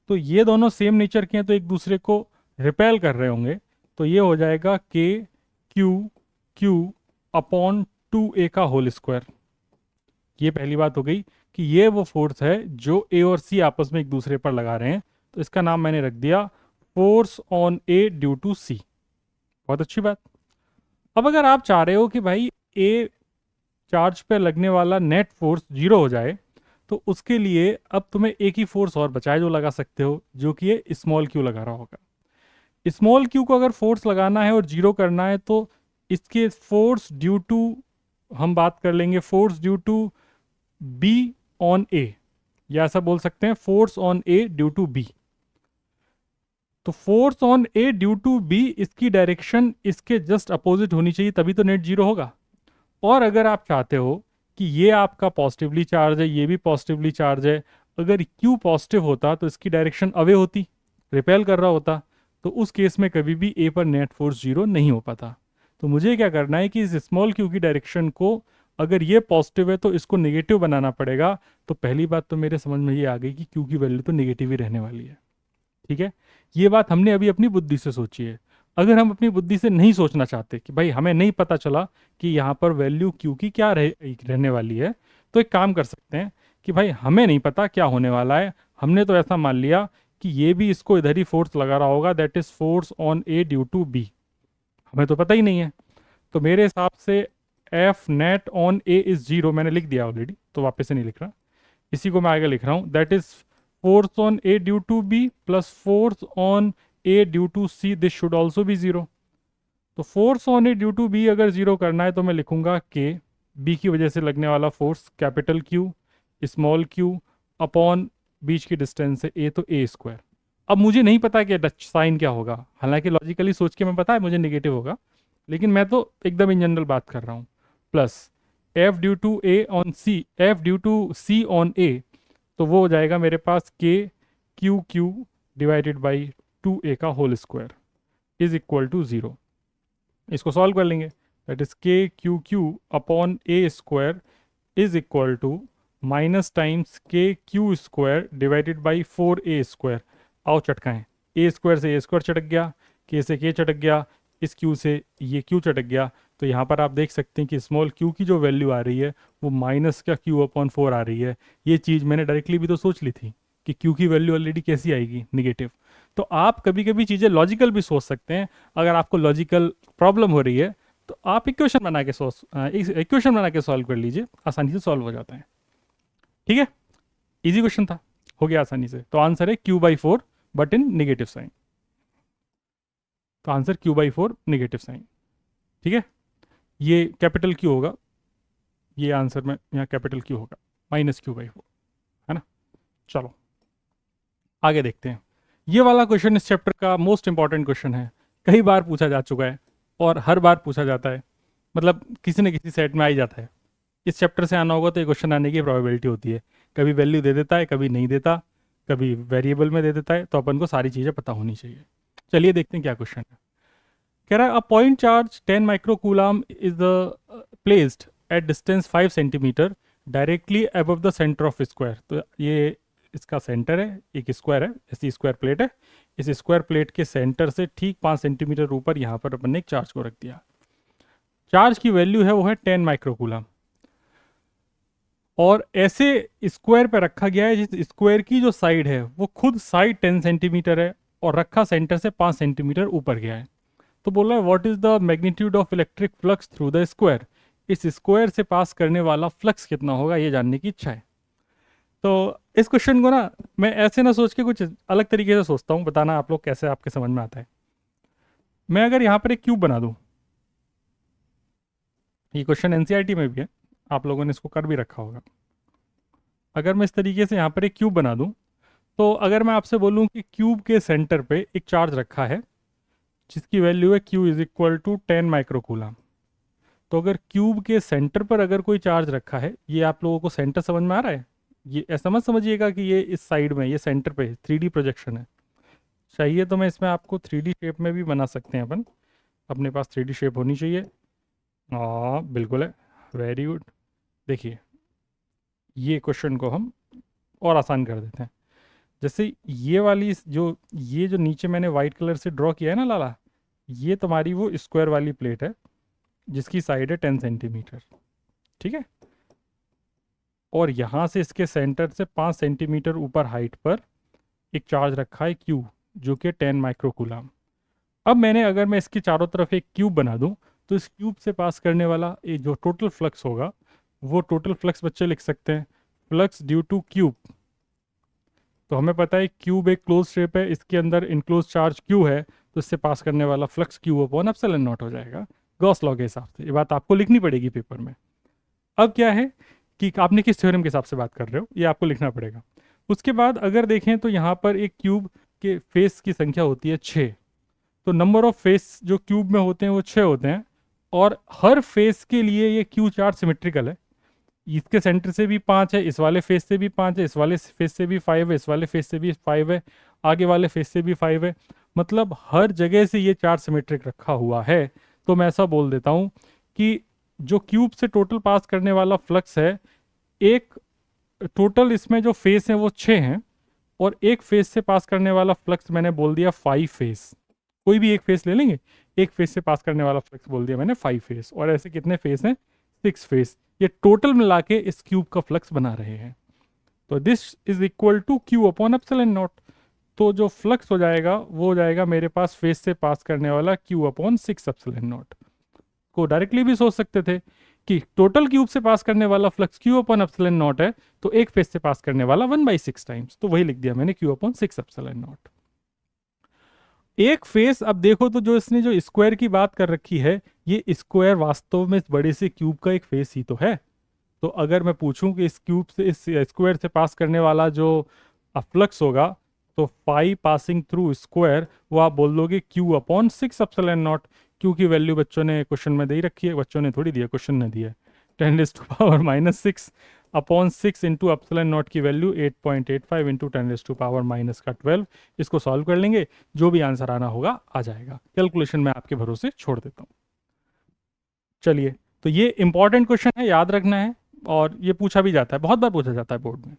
तो ये दोनों सेम नेचर के हैं तो एक दूसरे को रिपेल कर रहे होंगे। तो ये हो जाएगा के क्यू क्यू अपॉन 2a का होल स्क्वायर। ये पहली बात हो गई कि ये वो फोर्स है जो ए और सी आपस में एक दूसरे पर लगा रहे हैं, तो इसका नाम मैंने रख दिया force on A due to C. बहुत अच्छी बात। अब अगर आप चाह रहे हो कि भाई ए चार्ज पे लगने वाला नेट फोर्स 0 हो जाए, तो उसके लिए अब तुम्हें एक ही फोर्स और बचा है जो लगा सकते हो, जो कि ये स्मॉल क्यू लगा रहा होगा। स्मॉल क्यू को अगर फोर्स लगाना है और 0 करना है तो इसके फोर्स ड्यू टू, हम बात कर लेंगे force due to B on A, या ऐसा बोल सकते हैं force on A due to B. तो force on A due to B, इसकी डायरेक्शन इसके जस्ट अपोजिट होनी चाहिए, तभी तो नेट 0 होगा। और अगर आप चाहते हो कि ये आपका पॉजिटिवली चार्ज है, ये भी पॉजिटिवली चार्ज है, अगर क्यू पॉजिटिव होता तो इसकी डायरेक्शन अवे होती, रिपेल कर रहा होता, तो उस केस में कभी भी ए पर नेट फोर्स 0 नहीं हो पाता। तो मुझे क्या करना है कि इस स्मॉल क्यू की डायरेक्शन को, अगर ये पॉजिटिव है तो इसको नेगेटिव बनाना पड़ेगा। तो पहली बात तो मेरे समझ में ये आ गई कि क्यू की वैल्यू तो नेगेटिव ही रहने वाली है। ठीक है, ये बात हमने अभी अपनी बुद्धि से सोची है। अगर हम अपनी बुद्धि से नहीं सोचना चाहते कि भाई हमें नहीं पता चला कि यहाँ पर वैल्यू क्यू की क्या रहने वाली है, तो एक काम कर सकते हैं कि भाई हमें नहीं पता क्या होने वाला है, हमने तो ऐसा मान लिया कि ये भी इसको इधर ही फोर्स लगा रहा होगा, that is force on A due to B. हमें तो पता ही नहीं है। तो मेरे हिसाब से F net on A is 0, मैंने लिख दिया ऑलरेडी तो वापस से नहीं लिख रहा, इसी को मैं आगे लिख रहा हूँ, that is force on A due to B plus force on A due to C, this should also be 0। तो force on A due to B अगर 0 करना है तो मैं लिखूंगा के, बी की वजह से लगने वाला force capital Q small Q upon बीच की डिस्टेंस है ए, तो ए स्क्वायर। अब मुझे नहीं पता कि डच साइन क्या होगा, हालांकि लॉजिकली सोच के मैं पता है मुझे नेगेटिव होगा, लेकिन मैं तो एकदम इन जनरल बात कर रहा हूँ। Plus F due to A on C, F due to C on A, तो वो हो जाएगा मेरे पास के Q Q divided by 2a का whole square is equal to 0। इसको सॉल्व कर लेंगे, that is K Q Q upon A square is equal to minus times K Q square divided by 4a square. आओ चटकाएं, ए square से ए square चटक गया, के से के चटक गया, इस क्यू से ये क्यू चटक गया। तो यहाँ पर आप देख सकते हैं कि स्मॉल क्यू की जो वैल्यू आ रही है वो माइनस का क्यू अपॉन 4 आ रही है। ये चीज़ मैंने डायरेक्टली भी तो सोच ली थी कि क्यू की वैल्यू ऑलरेडी कैसी आएगी, निगेटिव। तो आप कभी कभी चीज़ें लॉजिकल भी सोच सकते हैं। अगर आपको लॉजिकल प्रॉब्लम हो रही है तो आप इक्वेशन बना के सॉल्व कर लीजिए, आसानी से सॉल्व हो जाता है। ठीक है, इजी क्वेश्चन था, हो गया आसानी से। तो आंसर है q/4 but in negative sign. तो आंसर q/4 नेगेटिव साइन। ठीक है, ये कैपिटल क्यू होगा, ये आंसर में यहाँ कैपिटल क्यू होगा, -q/4, है ना। चलो आगे देखते हैं। ये वाला क्वेश्चन इस चैप्टर का मोस्ट इंपॉर्टेंट क्वेश्चन है, कई बार पूछा जा चुका है और हर बार पूछा जाता है, मतलब किसी न किसी सेट में आ ही जाता है। इस चैप्टर से आना होगा तो ये क्वेश्चन आने की प्रोबेबिलिटी होती है, कभी वैल्यू दे देता है, कभी नहीं देता, कभी वेरिएबल में दे देता है, तो अपन को सारी चीज़ें पता होनी चाहिए। चलिए देखते हैं क्या क्वेश्चन है। कह रहा है a point charge 10 microcoulomb is placed at distance 5 centimetre directly above the centre of square. तो ये इसका सेंटर है, एक स्क्वायर है, ऐसी स्क्वायर प्लेट है, इस स्क्वायर प्लेट के सेंटर से ठीक 5 सेंटीमीटर ऊपर यहाँ पर अपन ने एक चार्ज को रख दिया। चार्ज की वैल्यू है वो है 10 माइक्रोकूलम, और ऐसे स्क्वायर पे रखा गया है जिस स्क्वायर की जो साइड है वो खुद साइड 10 सेंटीमीटर है और रखा सेंटर से 5 सेंटीमीटर ऊपर गया है। तो बोल रहा है what is the magnitude of electric flux through the square. इस स्क्वायर से पास करने वाला फ्लक्स कितना होगा ये जानने की इच्छा है। तो इस क्वेश्चन को ना मैं ऐसे ना सोच के कुछ अलग तरीके से सोचता हूँ, बताना आप लोग कैसे आपके समझ में आता है। मैं अगर यहाँ पर एक क्यूब बना दूँ, ये क्वेश्चन एनसीईआरटी में भी है, आप लोगों ने इसको कर भी रखा होगा। अगर मैं इस तरीके से यहाँ पर एक क्यूब बना दूँ, तो अगर मैं आपसे बोलूँ कि क्यूब के सेंटर पे एक चार्ज रखा है जिसकी वैल्यू है Q is equal to 10 microcoulomb. तो अगर क्यूब के सेंटर पर अगर कोई चार्ज रखा है, ये आप लोगों को सेंटर समझ में आ रहा है? ये ऐसा मत समझिएगा कि ये इस साइड में, ये सेंटर पे 3D प्रोजेक्शन है। चाहिए तो मैं इसमें आपको 3D शेप में भी बना सकते हैं अपन, अपने पास 3D शेप होनी चाहिए। हाँ बिल्कुल है, वेरी गुड। देखिए ये क्वेश्चन को हम और आसान कर देते हैं। जैसे ये वाली ये जो नीचे मैंने वाइट कलर से ड्रॉ किया है ना लाला, ये तुम्हारी वो स्क्वायर वाली प्लेट है जिसकी साइड है 10 सेंटीमीटर, ठीक है। और यहाँ से इसके सेंटर से 5 सेंटीमीटर ऊपर हाइट पर एक चार्ज रखा है Q जो कि 10 माइक्रोकूलम। अब अगर मैं इसके चारों तरफ एक क्यूब बना दूं, तो इस क्यूब से पास करने वाला ये जो टोटल फ्लक्स होगा, वो टोटल फ्लक्स बच्चे लिख सकते हैं फ्लक्स ड्यू टू क्यूब। तो हमें पता है क्यूब एक क्लोज शेप है, इसके अंदर इनक्लोज चार्ज Q है, तो इससे पास करने वाला flux Q upon epsilon not हो जाएगा गॉस लॉ के हिसाब से। ये बात आपको लिखनी पड़ेगी पेपर में। अब क्या है कि आपने किस थ्योरम के हिसाब से बात कर रहे हो, ये आपको लिखना पड़ेगा। उसके बाद अगर देखें तो यहाँ पर एक क्यूब के फेस की संख्या होती है 6। तो नंबर ऑफ फेस जो क्यूब में होते हैं वो 6 होते हैं, और हर फेस के लिए ये क्यू चार्ट सिमेट्रिकल है। इसके सेंटर से भी 5 है, इस वाले फेस से भी 5 है, इस वाले फेस से भी 5 है, इस वाले फेस से भी 5 है, आगे वाले फेस से भी 5 है। मतलब हर जगह से ये चार्ट सिमेट्रिक रखा हुआ है। तो मैं ऐसा बोल देता हूँ कि जो क्यूब से टोटल पास करने वाला फ्लक्स है, एक टोटल इसमें जो फेस है वो 6 हैं, और एक फेस से पास करने वाला फ्लक्स मैंने बोल दिया 5 फेस। कोई भी एक फेस ले लेंगे, एक फेस से पास करने वाला फ्लक्स बोल दिया मैंने 5 फेस, और ऐसे कितने फेस हैं? 6 फेस। ये टोटल मिला के इस क्यूब का फ्लक्स बना रहे हैं। तो this is equal to Q upon epsilon naught. तो जो फ्लक्स हो जाएगा वो हो जाएगा मेरे पास फेस से पास करने वाला क्यू अपॉन 6 एप्सिलॉन नॉट। को डायरेक्टली भी सोच सकते थे कि टोटल क्यूब से पास करने वाला flux Q upon epsilon not है, तो एक फेस से पास करने वाला 1/6 टाइम्स, तो वही लिख दिया मैंने क्यू अपॉन 6 एप्सिलॉन नॉट। एक फेस, अब देखो तो जो इसने जो स्क्वायर की बात कर रखी है, ये स्क्वायर वास्तव में इस बड़े से क्यूब का एक फेस ही तो है। तो अगर मैं पूछूं कि इस क्यूब से, इस स्क्वायर से पास करने वाला जो फ्लक्स होगा, तो फाई पासिंग थ्रू स्क्वायर, वो आप बोल दोगे Q upon 6 epsilon not. Q की वैल्यू बच्चों ने क्वेश्चन में दे ही रखी है, बच्चों ने थोड़ी दिया, क्वेश्चन ने दिया 10⁻⁻6 अपॉन 6 इंटू एप्सिलॉन नॉट की वैल्यू 8.85 इंटू 10⁻⁻ का 12। इसको सॉल्व कर लेंगे, जो भी आंसर आना होगा आ जाएगा। कैलकुलेशन में आपके भरोसे छोड़ देता हूँ। चलिए, तो ये इंपॉर्टेंट क्वेश्चन है, याद रखना है, और ये पूछा भी जाता है, बहुत बार पूछा जाता है बोर्ड में।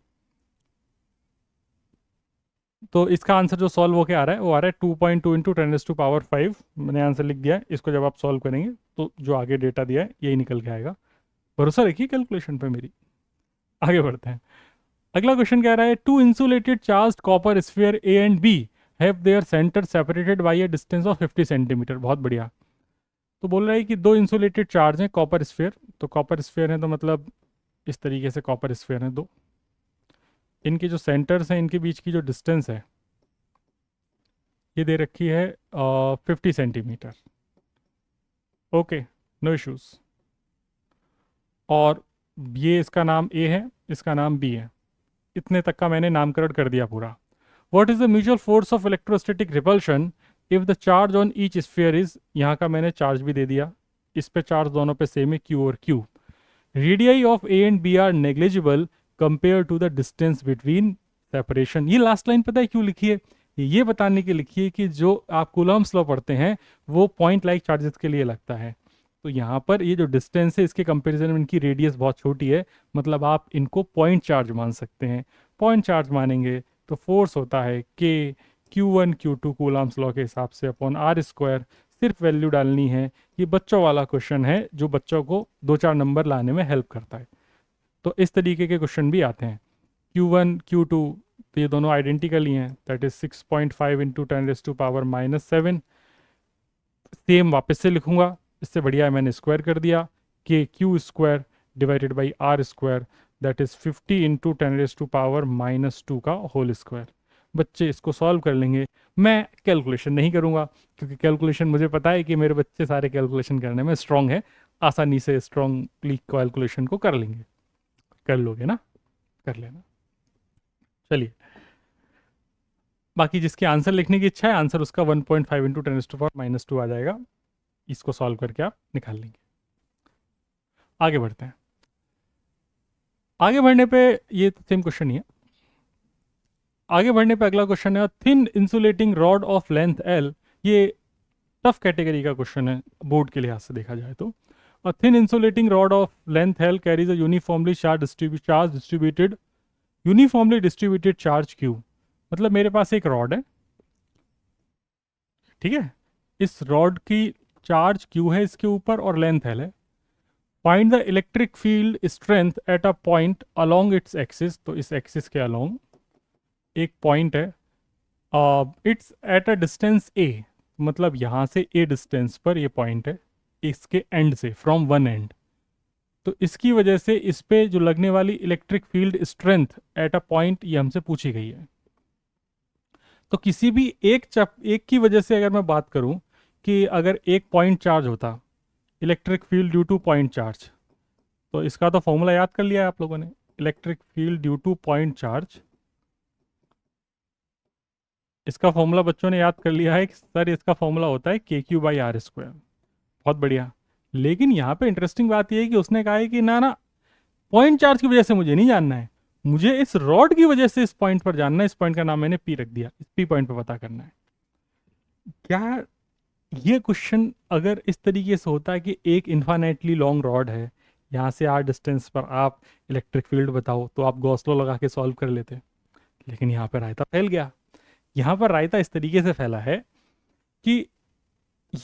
तो इसका आंसर जो सॉल्व होके आ रहा है वो आ रहा है 2.2 इंटू 10⁻⁵। मैंने आंसर लिख दिया है, इसको जब आप सॉल्व करेंगे तो जो आगे डेटा दिया है यही निकल के आएगा। भरोसा रखिए कैलकुलेशन पे मेरी। आगे बढ़ते हैं। अगला क्वेश्चन कह रहा है, two insulated charged copper spheres A and B have their centres separated by a distance of 50 centimetre. बहुत बढ़िया। तो बोल रहा है कि दो इंसुलेटेड चार्ज हैं कॉपर स्फीयर, तो कॉपर स्फीयर है तो मतलब इस तरीके से कॉपर स्फीयर है दो, इनके जो सेंटर्स हैं, इनके बीच की जो डिस्टेंस है ये दे रखी है 50 सेंटीमीटर। Okay, no issues. और ये इसका नाम ए है, इसका नाम बी है। इतने तक का मैंने नामकरण कर दिया पूरा। What is the mutual force of electrostatic repulsion if the charge on each sphere is, यहाँ का मैंने चार्ज भी दे दिया, इस पे चार्ज दोनों पे सेम है, क्यू और Q. Radii of A and B are negligible compare to the distance between separation. ये लास्ट लाइन पता है क्यों लिखी है? ये बताने के लिखी है कि जो आप कूलम्ब्स लॉ पढ़ते हैं वो पॉइंट लाइक चार्जेस के लिए लगता है। तो यहाँ पर ये जो डिस्टेंस है इसके कंपैरिजन में इनकी रेडियस बहुत छोटी है, मतलब आप इनको पॉइंट चार्ज मान सकते हैं। पॉइंट चार्ज मानेंगे तो फोर्स होता है के Q1 Q2 कूलम्ब्स लॉ के हिसाब से अपॉन आर स्क्वायर। सिर्फ वैल्यू डालनी है। ये बच्चों वाला क्वेश्चन है जो बच्चों को 2-4 नंबर लाने में हेल्प करता है। तो इस तरीके के क्वेश्चन भी आते हैं। Q1 Q2 तो ये दोनों आइडेंटिकल ही हैं, दैट इज 6.5 इंटू 10⁻⁻7। सेम वापस से लिखूंगा, इससे बढ़िया है मैंने स्क्वायर कर दिया कि Q square divided by R square, that is 50 into 10⁻⁻2 का होल स्क्वायर। बच्चे इसको सॉल्व कर लेंगे। मैं कैलकुलेशन नहीं करूंगा क्योंकि कैलकुलेशन मुझे पता है कि मेरे बच्चे सारे कैलकुलेशन करने में स्ट्रांग है, आसानी से स्ट्रॉन्गली कैलकुलेशन को कर लेंगे, कर लोगे ना, कर लेना। चलिए, बाकी जिसके आंसर लिखने की इच्छा है, आंसर उसका 1.5 इंटू 10⁻² आ जाएगा। इसको सॉल्व करके आप निकाल लेंगे। आगे बढ़ते हैं। आगे बढ़ने पे ये सेम क्वेश्चन ही है। आगे बढ़ने पे अगला क्वेश्चन है, thin insulating rod of length L. ये टफ कैटेगरी का क्वेश्चन है बोर्ड के लिहाज से देखा जाए तो। A thin insulating rod of length L carries a uniformly charge distributed uniformly distributed charge Q. मतलब मेरे पास एक रॉड है, ठीक है, इस रॉड की चार्ज क्यू है इसके ऊपर और लेंथ एल है। Find the electric field strength at a point along its axis. तो इस एक्सिस के अलोंग एक पॉइंट है, इट्स एट अ डिस्टेंस ए, मतलब यहाँ से ए डिस्टेंस पर ये पॉइंट है, इसके एंड से, फ्रॉम वन एंड। तो इसकी वजह से इस पे जो लगने वाली electric field strength at a point, ये हमसे पूछी गई है। तो किसी भी एक की वजह से अगर मैं बात करूं कि अगर एक पॉइंट चार्ज होता, electric field due two point charge, तो इसका तो फॉर्मूला याद कर लिया है आप लोगों ने, electric field due two point charge. इसका फॉर्मूला बच्चों ने याद कर लिया है कि सर इसका फॉर्मूला होता है KQ/R²। बहुत बढ़िया। लेकिन यहाँ पे इंटरेस्टिंग बात यह है कि उसने कहा है कि ना ना, पॉइंट चार्ज की वजह से मुझे नहीं जानना है, मुझे इस रॉड की वजह से इस पॉइंट पर जानना है। इस पॉइंट का नाम मैंने P रख दिया, इस P पॉइंट पर पता करना है। क्या ये क्वेश्चन अगर इस तरीके से होता है कि एक इन्फाइनाइटली लॉन्ग रॉड है, यहाँ से R डिस्टेंस पर आप इलेक्ट्रिक फील्ड बताओ, तो आप गॉस लॉ लगा के सॉल्व कर लेते। लेकिन यहाँ पर रायता फैल गया। यहाँ पर रायता इस तरीके से फैला है कि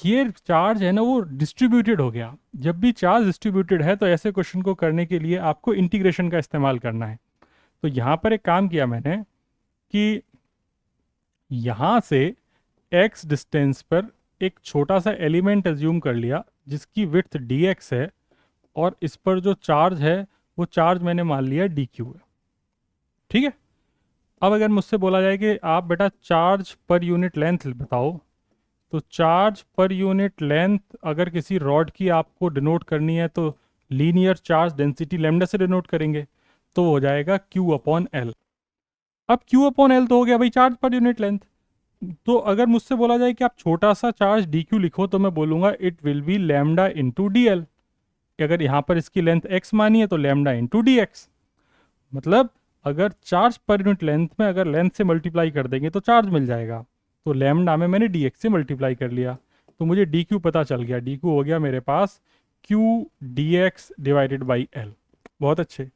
ये चार्ज है ना, वो डिस्ट्रीब्यूटेड हो गया। जब भी चार्ज डिस्ट्रीब्यूटेड है तो ऐसे क्वेश्चन को करने के लिए आपको इंटीग्रेशन का इस्तेमाल करना है। तो यहाँ पर एक काम किया मैंने कि यहाँ से x डिस्टेंस पर एक छोटा सा एलिमेंट एज्यूम कर लिया जिसकी विड्थ dx है, और इस पर जो चार्ज है वो चार्ज मैंने मान लिया dq है। ठीक है। अब अगर मुझसे बोला जाए कि आप बेटा चार्ज पर यूनिट लेंथ बताओ, तो चार्ज पर यूनिट लेंथ अगर किसी रॉड की आपको डिनोट करनी है तो लीनियर चार्ज डेंसिटी लैम्डा से डिनोट करेंगे, तो हो जाएगा Q/L। अब Q/L तो हो गया भाई चार्ज पर यूनिट लेंथ। तो अगर मुझसे बोला जाए कि आप छोटा सा चार्ज dq लिखो, तो मैं बोलूंगा it will be lambda into dl। अगर यहाँ पर इसकी लेंथ x मानी है तो लैम्डा इंटू dx। मतलब अगर चार्ज पर यूनिट लेंथ में अगर लेंथ से मल्टीप्लाई कर देंगे तो चार्ज मिल जाएगा। तो लैम्डा में मैंने dx से मल्टीप्लाई कर लिया, तो मुझे dq पता चल गया। dq हो गया मेरे पास q dx/L। बहुत अच्छे।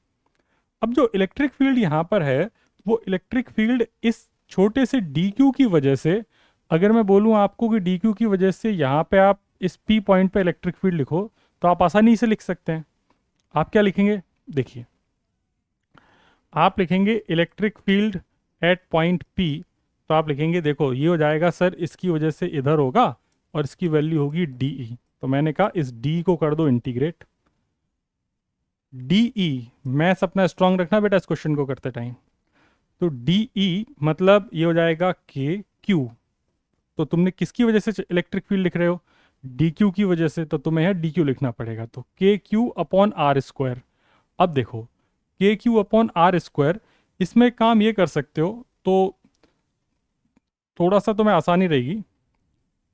अब जो इलेक्ट्रिक फील्ड यहाँ पर है, वो इलेक्ट्रिक फील्ड इस छोटे से dq की वजह से, अगर मैं बोलूँ आपको कि dq की वजह से यहाँ पे आप इस p पॉइंट पे इलेक्ट्रिक फील्ड लिखो, तो आप आसानी से लिख सकते हैं। आप क्या लिखेंगे, देखिए, आप लिखेंगे electric field at point P। तो आप लिखेंगे, देखो ये हो जाएगा सर, इसकी वजह से इधर होगा और इसकी वैल्यू होगी DE। तो मैंने कहा इस D को कर दो इंटीग्रेट। DE, मैथ्स अपना स्ट्रांग रखना बेटा इस क्वेश्चन को करते टाइम। तो DE मतलब ये हो जाएगा KQ। तो तुमने किसकी वजह से इलेक्ट्रिक फील्ड लिख रहे हो, DQ की वजह से, तो तुम्हें यहाँ DQ लिखना पड़ेगा। तो KQ/R²। अब देखो KQ/R², इसमें काम ये कर सकते हो, तो थोड़ा सा तुम्हें आसानी रहेगी।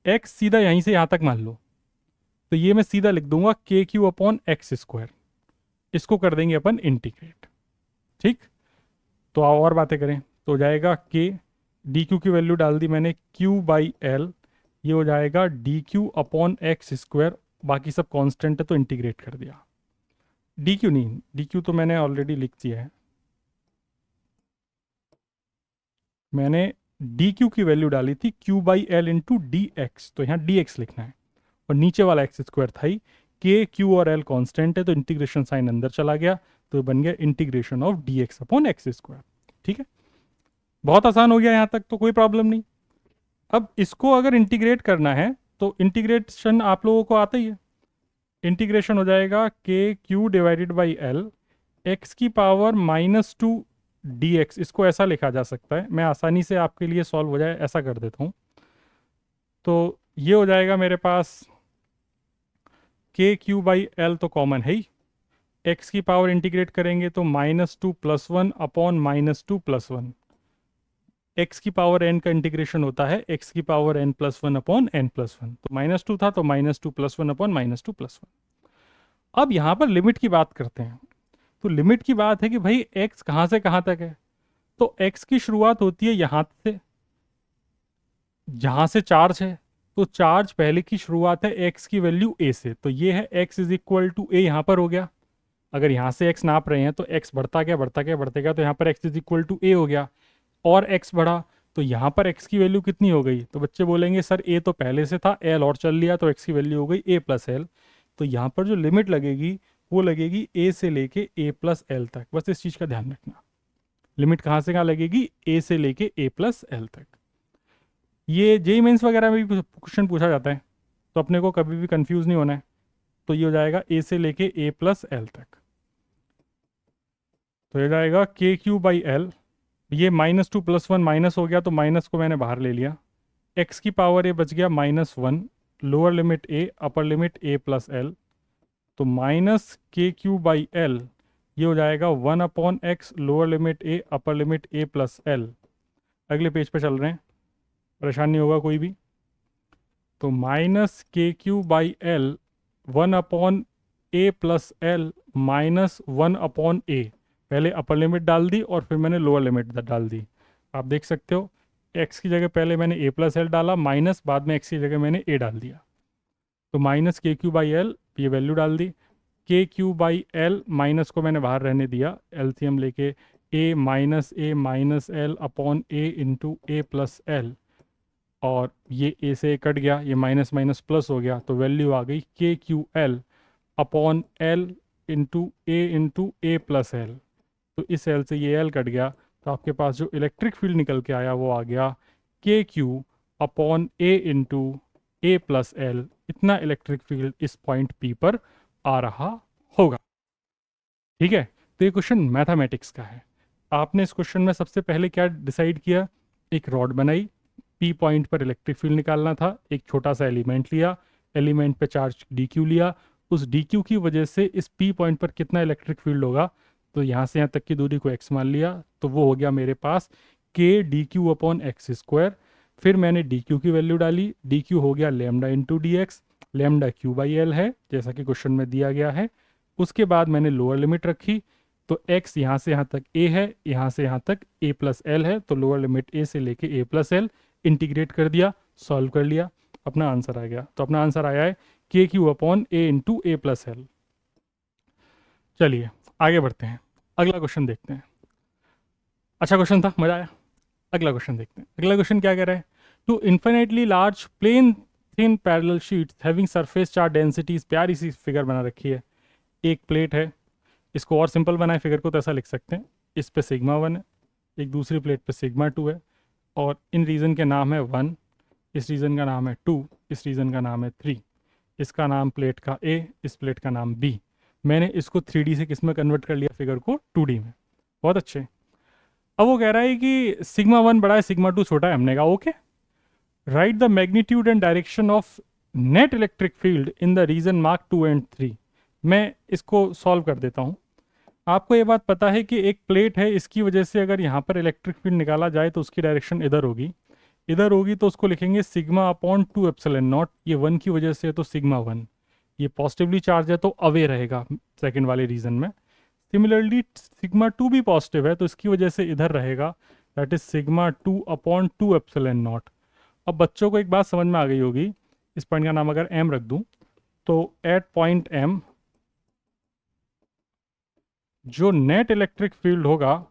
x सीधा यहीं से यहाँ तक मान लो, तो ये मैं सीधा लिख दूंगा KQ/X²। इसको कर देंगे अपन इंटीग्रेट। ठीक, तो आओ और बातें करें। तो हो जाएगा k, dq की वैल्यू डाल दी मैंने Q/L, ये हो जाएगा dQ/X²। बाकी सब कांस्टेंट है तो इंटीग्रेट कर दिया। dq नहीं, dq तो मैंने ऑलरेडी लिख दिया है। मैंने dq की वैल्यू डाली थी Q/L इंटू dx, तो यहाँ dx लिखना है, और नीचे वाला x² था ही। k, q और l कांस्टेंट है तो इंटीग्रेशन साइन अंदर चला गया, तो बन गया इंटीग्रेशन ऑफ dx/x²। ठीक है, बहुत आसान हो गया यहाँ तक, तो कोई प्रॉब्लम नहीं। अब इसको अगर इंटीग्रेट करना है तो इंटीग्रेशन आप लोगों को आता ही है। इंटीग्रेशन हो जाएगा KQ/L x की पावर -2 dx। इसको ऐसा लिखा जा सकता है, मैं आसानी से आपके लिए सॉल्व हो जाए ऐसा कर देता हूँ। तो ये हो जाएगा मेरे पास के क्यू बाई एल तो कॉमन है ही, एक्स की पावर इंटीग्रेट करेंगे तो -2 + 1 अपॉन -2 + 1, एक्स की पावर n का इंटीग्रेशन होता है एक्स की पावर n+1 अपॉन n+1, तो -2 था तो -2 + 1 अपॉन -2 + 1। अब यहाँ पर लिमिट की बात करते हैं। तो लिमिट की बात है कि भाई x कहाँ से कहाँ तक है, तो x की शुरुआत होती है यहाँ से, जहाँ से चार्ज है, तो चार्ज पहले की शुरुआत है x की वैल्यू a से, तो ये है x = a, यहाँ पर हो गया। अगर यहाँ से x नाप रहे हैं तो x बढ़ता गया बढ़ता गया बढ़ता गया, तो यहाँ पर x = a हो गया, और x बढ़ा तो यहाँ पर x की वैल्यू कितनी हो गई, तो बच्चे बोलेंगे सर a तो पहले से था, l और चल लिया तो x की वैल्यू हो गई a + l। तो यहाँ पर जो लिमिट लगेगी वो लगेगी a से लेके a + l तक, बस इस चीज़ का ध्यान रखना। लिमिट कहाँ से कहाँ लगेगी, a से लेके a + l तक। ये जेईई मेंस वगैरह में भी क्वेश्चन पूछा जाता है, तो अपने को कभी भी कंफ्यूज नहीं होना है। तो ये हो जाएगा a से लेके a + l तक, तो ये जाएगा के क्यू बाई एल। ये -2 + 1 माइनस हो गया, तो माइनस को मैंने बाहर ले लिया, x की पावर a बच गया -1, lower limit a upper limit a + l, तो -KQ बाई एल, ये हो जाएगा 1 upon x lower limit a upper limit a + l। अगले पेज पे चल रहे हैं, परेशान नहीं होगा कोई भी। तो -KQ by L 1 upon a + l -1 upon a, पहले अपर लिमिट डाल दी और फिर मैंने लोअर लिमिट डाल दी। आप देख सकते हो x की जगह पहले मैंने a + l डाला, माइनस बाद में x की जगह मैंने a डाल दिया, तो -KQ बाई एल ये वैल्यू डाल दी। के क्यू बाई एल माइनस को मैंने बाहर रहने दिया, एलसीएम लेके a - l upon a into a + l, और ये a से कट गया, ये माइनस माइनस प्लस हो गया, तो वैल्यू आ गई KQL upon l into a + l। तो इस l से ये l कट गया, तो आपके पास जो इलेक्ट्रिक फील्ड निकल के आया वो आ गया KQ upon a into a + l। इतना इलेक्ट्रिक फील्ड इस पॉइंट P पर आ रहा होगा। ठीक है, तो ये क्वेश्चन मैथमेटिक्स का है। आपने इस क्वेश्चन में सबसे पहले क्या डिसाइड किया, एक रॉड बनाई, P पॉइंट पर इलेक्ट्रिक फील्ड निकालना था, एक छोटा सा एलिमेंट लिया, एलिमेंट पे चार्ज dq लिया, उस dq की वजह से इस P पॉइंट पर कितना इलेक्ट्रिक फील्ड होगा, तो यहाँ से यहाँ तक की दूरी को x मान लिया, तो वो हो गया मेरे पास k dq अपॉन x²। फिर मैंने dq की वैल्यू डाली, dq हो गया lambda into D x, lambda Q by L है जैसा कि क्वेश्चन में दिया गया है। उसके बाद मैंने लोअर लिमिट रखी, तो x यहाँ से यहाँ तक a है, यहाँ से यहाँ तक a + l है, तो लोअर लिमिट a से लेके a + l, इंटीग्रेट कर दिया, सॉल्व कर लिया, अपना आंसर आ गया। तो अपना आंसर आया है KQ upon a into a + l। चलिए आगे बढ़ते हैं, अगला क्वेश्चन देखते हैं। अच्छा क्वेश्चन था, मजा आया। अगला क्वेश्चन देखते हैं, अगला क्वेश्चन क्या कह रहा है, two infinitely large plane thin parallel sheets having surface charge densities. प्यारी सी फिगर बना रखी है, एक प्लेट है, इसको और सिंपल बनाए फिगर को तो ऐसा लिख सकते हैं, इस पे σ1 है, एक दूसरी प्लेट पे σ2 है, और इन रीजन के नाम है 1, इस रीजन का नाम है 2, इस रीजन का नाम है 3, इसका नाम प्लेट का A, इस प्लेट का नाम B। मैंने इसको 3D से किस में कन्वर्ट कर लिया, फिगर को 2D में। बहुत अच्छे। अब वो कह रहा है कि σ1 बड़ा है σ2 छोटा है, हमने कहा okay, right the magnitude and direction of net electric field in the region mark 2 and 3। मैं इसको सॉल्व कर देता हूँ। आपको ये बात पता है कि एक प्लेट है, इसकी वजह से अगर यहाँ पर इलेक्ट्रिक फील्ड निकाला जाए तो उसकी डायरेक्शन इधर होगी, इधर होगी, तो उसको लिखेंगे σ/2ε0। ये 1 की वजह से है तो σ1, ये पॉजिटिवली चार्ज है तो अवे रहेगा सेकंड वाले रीजन में। सिमिलरली σ2 भी पॉजिटिव है तो इसकी वजह से इधर रहेगा, दैट इज σ2/2ε0। अब बच्चों को एक बात समझ में आ गई होगी, इस पॉइंट का नाम अगर m रख दूं, तो एट पॉइंट m जो नेट इलेक्ट्रिक फील्ड होगा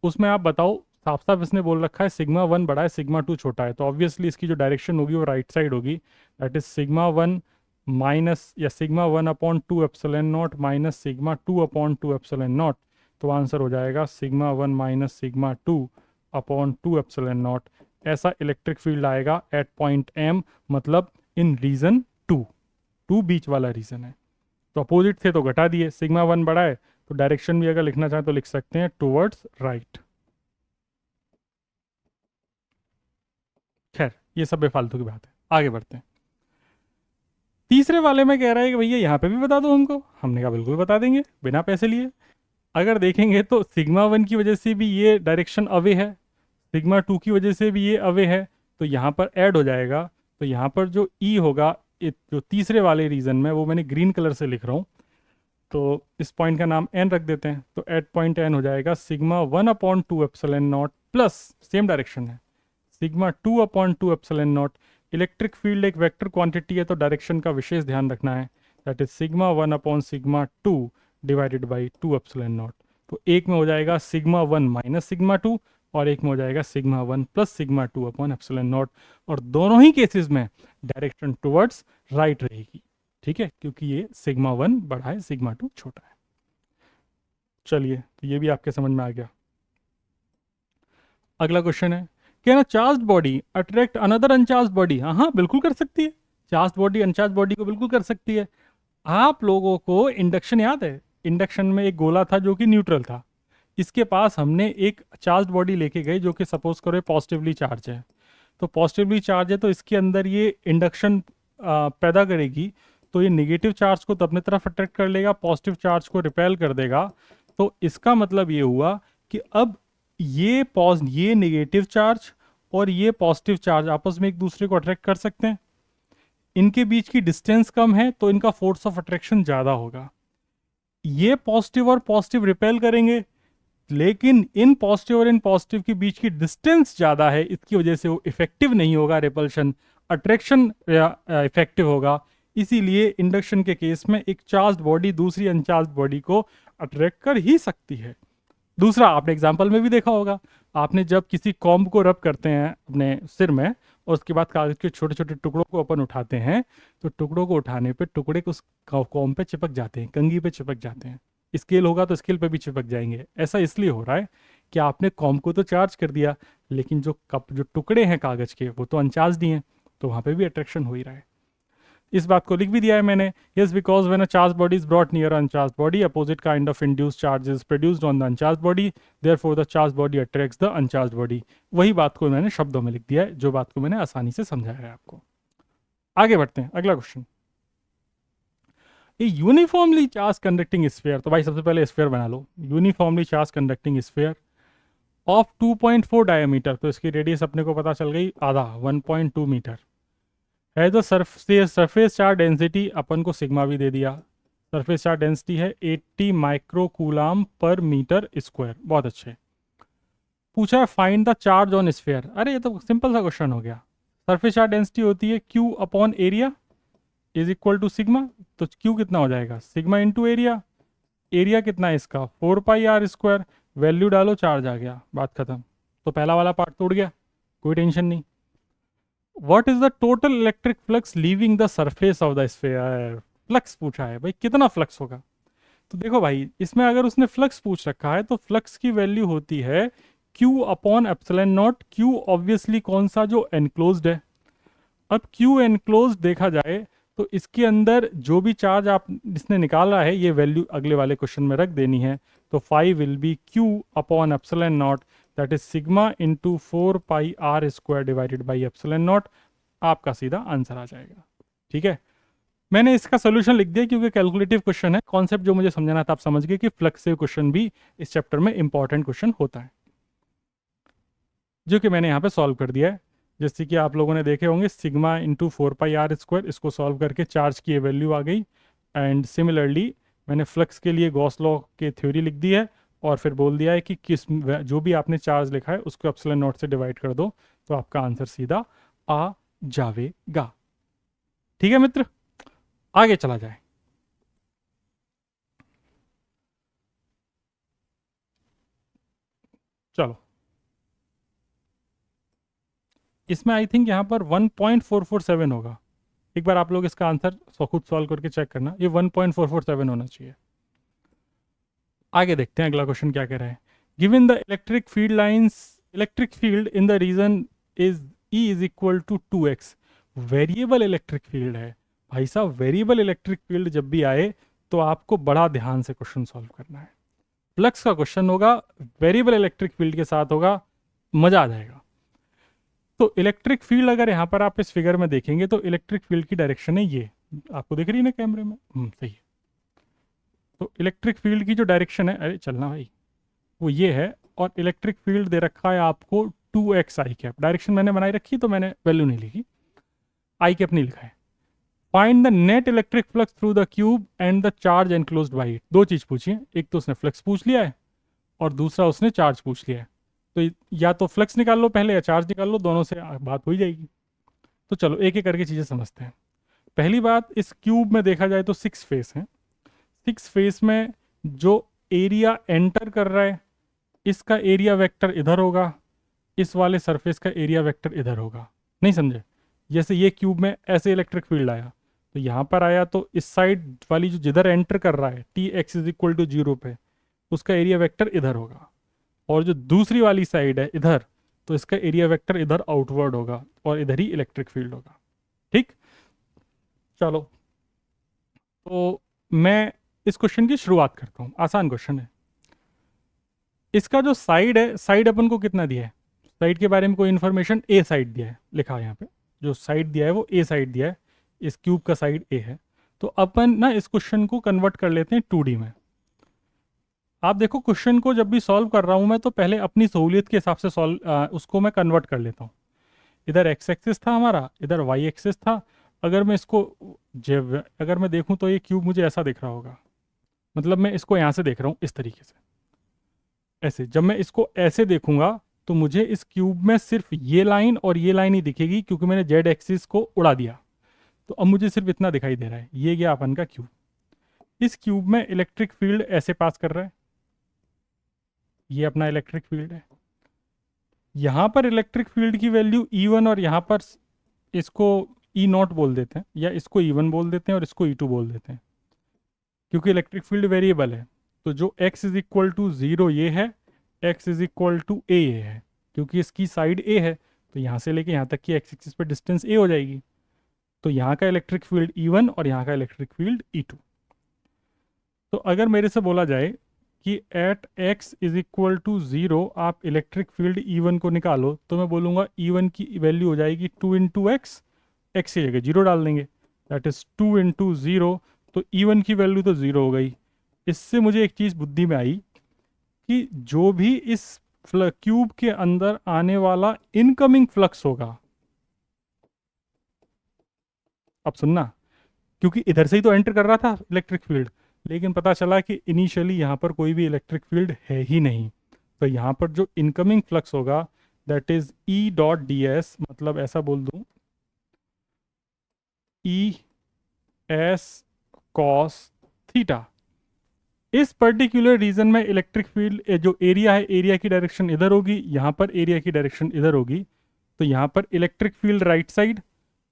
उसमें आप बताओ, साफ साफ इसने बोल रखा है σ1 बड़ा है σ2 छोटा है, तो ऑब्वियसली इसकी जो डायरेक्शन होगी वो राइट साइड होगी, दैट इज σ1 माइनस या σ1/2ε0 माइनस σ2/2ε0। तो आंसर हो जाएगा σ1 माइनस σ2/2ε0। ऐसा इलेक्ट्रिक फील्ड आएगा एट पॉइंट m, मतलब इन रीजन 2 बीच वाला रीजन है। तो अपोजिट थे तो घटा दिए, σ1 बड़ा है तो डायरेक्शन भी अगर लिखना चाहें तो लिख सकते हैं टुवर्ड्स राइट। खैर ये सब बेफालतू की बात है, आगे बढ़ते हैं। तीसरे वाले में कह रहा है कि भैया यहाँ पे भी बता दो हमको। हमने कहा बिल्कुल बता देंगे बिना पैसे लिए। अगर देखेंगे तो सिग्मा 1 की वजह से भी ये डायरेक्शन अवे है, सिग्मा 2 की वजह से भी ये अवे है, तो यहाँ पर ऐड हो जाएगा। तो यहाँ पर जो ई होगा जो तीसरे वाले रीजन में, वो मैंने ग्रीन कलर से लिख रहा हूँ, तो इस पॉइंट का नाम एन रख देते हैं। तो एट पॉइंट एन हो जाएगा sigma 1/2 epsilon naught plus, same direction है, sigma 2/2 epsilon naught. Electric field एक वेक्टर क्वांटिटी है तो डायरेक्शन का विशेष ध्यान रखना है, that is sigma 1/σ2 divided by 2 epsilon naught. तो एक में हो जाएगा सिग्मा 1 माइनस सिग्मा 2 और एक में हो जाएगा sigma 1 plus sigma 2 upon epsilon naught. और दोनों ही केसेस में डायरेक्शन टुवर्ड्स राइट रहेगी, ठीक है, क्योंकि ये सिग्मा 1 बड़ा है, सिग्मा 2 छोटा है। चलिए, तो ये भी आपके समझ में आ गया। अगला क्वेश्चन है, can a charged body attract another uncharged body? हाँ हाँ, बिल्कुल कर सकती है। चार्ज्ड बॉडी अनचार्ज्ड बॉडी को बिल्कुल कर सकती है। आप लोगों को इंडक्शन याद है? इंडक्शन में एक गोला था जो कि न्यूट्रल था, इसके पास हमने एक चार्ज्ड बॉडी लेके गए जो कि सपोज करो पॉजिटिवली चार्ज है। तो पॉजिटिवली चार्ज है तो इसके अंदर ये इंडक्शन पैदा करेगी, तो ये नेगेटिव चार्ज को तो अपने तरफ अट्रैक्ट कर लेगा, पॉजिटिव चार्ज को रिपेल कर देगा। तो इसका मतलब ये हुआ कि अब ये नेगेटिव चार्ज और ये पॉजिटिव चार्ज आपस में एक दूसरे को अट्रैक्ट कर सकते हैं। इनके बीच की डिस्टेंस कम है तो इनका फोर्स ऑफ अट्रैक्शन ज़्यादा होगा। ये पॉजिटिव और पॉजिटिव रिपेल करेंगे, लेकिन इन पॉजिटिव और इन पॉजिटिव के बीच की डिस्टेंस ज़्यादा है, इसकी वजह से वो इफेक्टिव नहीं होगा रिपल्शन, अट्रैक्शन इफेक्टिव होगा। इसीलिए इंडक्शन के केस में एक चार्ज्ड बॉडी दूसरी अनचार्ज्ड बॉडी को अट्रैक्ट कर ही सकती है। दूसरा, आपने एग्जाम्पल में भी देखा होगा, आपने जब किसी कॉम्ब को रब करते हैं अपने सिर में और उसके बाद कागज के छोटे छोटे टुकड़ों को अपन उठाते हैं, तो टुकड़ों को उठाने पे टुकड़े उस कॉम्ब पे चिपक जाते हैं, कंघी पे चिपक जाते हैं। स्केल होगा तो स्केल पे भी चिपक जाएंगे। ऐसा इसलिए हो रहा है कि आपने कॉम्ब को तो चार्ज कर दिया, लेकिन जो टुकड़े हैं कागज के वो तो अनचार्ज ही हैं, तो वहाँ पे भी अट्रैक्शन हो ही रहा है। इस बात को लिख भी दिया है मैंने, yes because when a charge body is brought near uncharged body opposite kind of induced charge is produced on the uncharged body, therefore the charge body attracts the uncharged body. वही बात को मैंने शब्दों में लिख दिया है, जो बात को मैंने आसानी से समझाया है आपको। आगे बढ़ते हैं, अगला question, a uniformly charge conducting sphere. तो भाई सबसे पहले स्फीयर बना लो, uniformly charge conducting sphere of 2.4 diameter. तो इसकी रेडियस अपने को पता चल गई आधा, 1.2 मीटर है। तो सरफेस चार्ज डेंसिटी अपन को सिग्मा भी दे दिया, सरफेस चार्ज डेंसिटी है 80 माइक्रोकूलाम पर मीटर स्क्वायर। बहुत अच्छे। पूछा है find the charge on sphere. अरे ये तो सिंपल सा क्वेश्चन हो गया। सरफेस चार्ज डेंसिटी होती है Q upon area is equal to sigma. तो क्यू कितना हो जाएगा, सिग्मा इंटू एरिया। एरिया कितना है इसका, 4πr²। वैल्यू डालो, चार्ज आ गया, बात खत्म। तो पहला वाला पार्ट टूट गया, कोई टेंशन नहीं। What is the total electric flux leaving the surface of the sphere. Flux पूछा है भाई, कितना फ्लक्स होगा। तो देखो भाई, इसमें अगर उसने फ्लक्स पूछ रखा है तो फ्लक्स की वैल्यू होती है Q upon epsilon not. Q obviously कौन सा, जो एनक्लोज्ड है। अब Q एनक्लोज्ड देखा जाए तो इसके अंदर जो भी चार्ज आप इसने निकाला है, ये वैल्यू अगले वाले क्वेश्चन में रख देनी है। तो 5 will be Q upon epsilon not, that is sigma into 4πr² divided by epsilon not. आपका सीधा आंसर आ जाएगा, ठीक है। मैंने इसका सोल्यूशन लिख दिया क्योंकि कैलकुलेटिव क्वेश्चन है। कॉन्सेप्ट जो मुझे समझाना था आप समझ गए कि फ्लक्सिव क्वेश्चन भी इस चैप्टर में इंपॉर्टेंट क्वेश्चन होता है, जो कि मैंने यहाँ पे सॉल्व कर दिया है। जैसे कि आप लोगों ने देखे होंगे, सिग्मा इंटू 4πr², इसको सॉल्व करके चार्ज की वैल्यू आ गई। एंड सिमिलरली मैंने फ्लक्स के लिए गॉस लॉ के थ्योरी लिख दी है और फिर बोल दिया है कि जो भी आपने चार्ज लिखा है उसको एप्सिलॉन नॉट से डिवाइड कर दो, तो आपका आंसर सीधा आ जाएगा। ठीक है मित्र, आगे चला जाए। चलो, इसमें आई थिंक यहाँ पर 1.447 होगा। एक बार आप लोग इसका आंसर खुद सॉल्व करके चेक करना, ये 1.447 होना चाहिए। आगे देखते हैं अगला क्वेश्चन क्या कह रहा है। Given the electric field in the region is E is equal to 2x। Variable electric field है भाई साहब। वेरिएबल इलेक्ट्रिक फील्ड जब भी आए तो आपको बड़ा ध्यान से क्वेश्चन सॉल्व करना है। फ्लक्स का क्वेश्चन होगा, वेरिएबल इलेक्ट्रिक फील्ड के साथ होगा, मजा आ जाएगा। तो इलेक्ट्रिक फील्ड अगर यहाँ पर आप इस फिगर में देखेंगे तो इलेक्ट्रिक फील्ड की डायरेक्शन है ये, आपको दिख रही है ना कैमरे में? सही है। तो इलेक्ट्रिक फील्ड की जो डायरेक्शन है, अरे चलना भाई, वो ये है। और इलेक्ट्रिक फील्ड दे रखा है आपको 2x आई कैप। डायरेक्शन मैंने बनाई रखी तो मैंने वैल्यू नहीं लिखी, आई कैप नहीं लिखा है। Find the net electric flux through the cube and the charge enclosed by it. दो चीज पूछी है, एक तो उसने फ्लक्स पूछ लिया है और दूसरा उसने चार्ज पूछ लिया है। तो या तो फ्लक्स निकाल लो पहले या चार्ज निकाल लो, दोनों से बात हो ही जाएगी। तो चलो एक एक करके चीजें समझते हैं। पहली बात, इस क्यूब में देखा जाए तो 6 फेस हैं। 6 फेस में जो एरिया एंटर कर रहा है, इसका एरिया वेक्टर इधर होगा, इस वाले सरफेस का एरिया वेक्टर इधर होगा। नहीं समझे? जैसे ये क्यूब में ऐसे इलेक्ट्रिक फील्ड आया, तो यहाँ पर आया तो इस साइड वाली जो जिधर एंटर कर रहा है T X is equal to 0 पे, उसका एरिया वेक्टर इधर होगा। और जो दूसरी वाली साइड है इधर, तो इसका एरिया वेक्टर इधर आउटवर्ड होगा और इधर ही इलेक्ट्रिक फील्ड होगा। ठीक, चलो तो मैं इस क्वेश्चन की शुरुआत करता हूँ। आसान क्वेश्चन है। इसका जो साइड है, साइड अपन को कितना दिया है? साइड के बारे में कोई इन्फॉर्मेशन, ए साइड दिया है, लिखा है यहाँ पे। जो साइड दिया है वो ए साइड दिया है, इस क्यूब का साइड ए है। तो अपन ना इस क्वेश्चन को कन्वर्ट कर लेते हैं 2D में। आप देखो, क्वेश्चन को जब भी सॉल्व कर रहा हूँ मैं, तो पहले अपनी सहूलियत के हिसाब से उसको मैं कन्वर्ट कर लेता हूँ। इधर एक्स एक्सिस था हमारा, इधर वाई एक्सिस था। अगर मैं इसको जब अगर मैं देखूँ तो ये क्यूब मुझे ऐसा दिख रहा होगा। मतलब मैं इसको यहाँ से देख रहा हूँ इस तरीके से, ऐसे। जब मैं इसको ऐसे देखूंगा तो मुझे इस क्यूब में सिर्फ ये लाइन और ये लाइन ही दिखेगी, क्योंकि मैंने जेड एक्सिस को उड़ा दिया। तो अब मुझे सिर्फ इतना दिखाई दे रहा है, ये गया अपन का क्यूब। इस क्यूब में इलेक्ट्रिक फील्ड ऐसे पास कर रहा है, ये अपना इलेक्ट्रिक फील्ड है। यहाँ पर इलेक्ट्रिक फील्ड की वैल्यू E1, और यहाँ पर इसको E0 बोल देते हैं, या इसको E1 बोल देते हैं और इसको E2 बोल देते हैं, क्योंकि इलेक्ट्रिक फील्ड वेरिएबल है। तो जो x इज इक्वल टू 0 ये है, x is equal to a ये है, क्योंकि इसकी साइड a है। तो यहाँ से लेके यहाँ तक की x एक्सिस पर डिस्टेंस a हो जाएगी। तो यहाँ का इलेक्ट्रिक फील्ड E1 और यहाँ का इलेक्ट्रिक फील्ड E2। तो अगर मेरे से बोला जाए कि at x is equal to 0 आप इलेक्ट्रिक फील्ड E1 को निकालो, तो मैं बोलूँगा E1 की वैल्यू हो जाएगी 2 इंटू एक्स। एक्स की जगह 0 डाल देंगे, दैट इज 2 इंटू 0। तो E1 की वैल्यू तो 0 हो गई। इससे मुझे एक चीज़ बुद्धि में आई कि जो भी इस क्यूब के अंदर आने वाला इनकमिंग फ्लक्स होगा, अब सुनना, क्योंकि इधर से ही तो एंटर कर रहा था इलेक्ट्रिक फील्ड, लेकिन पता चला कि इनिशियली यहाँ पर कोई भी इलेक्ट्रिक फील्ड है ही नहीं। तो यहाँ पर जो इनकमिंग फ्लक्स होगा that is E dot D S, मतलब ऐसा बोल दूं, ई एस कॉस थीटा। इस पर्टिकुलर रीजन में इलेक्ट्रिक फील्ड जो एरिया है, एरिया की डायरेक्शन इधर होगी, यहाँ पर एरिया की डायरेक्शन इधर होगी। तो यहाँ पर electric field right side,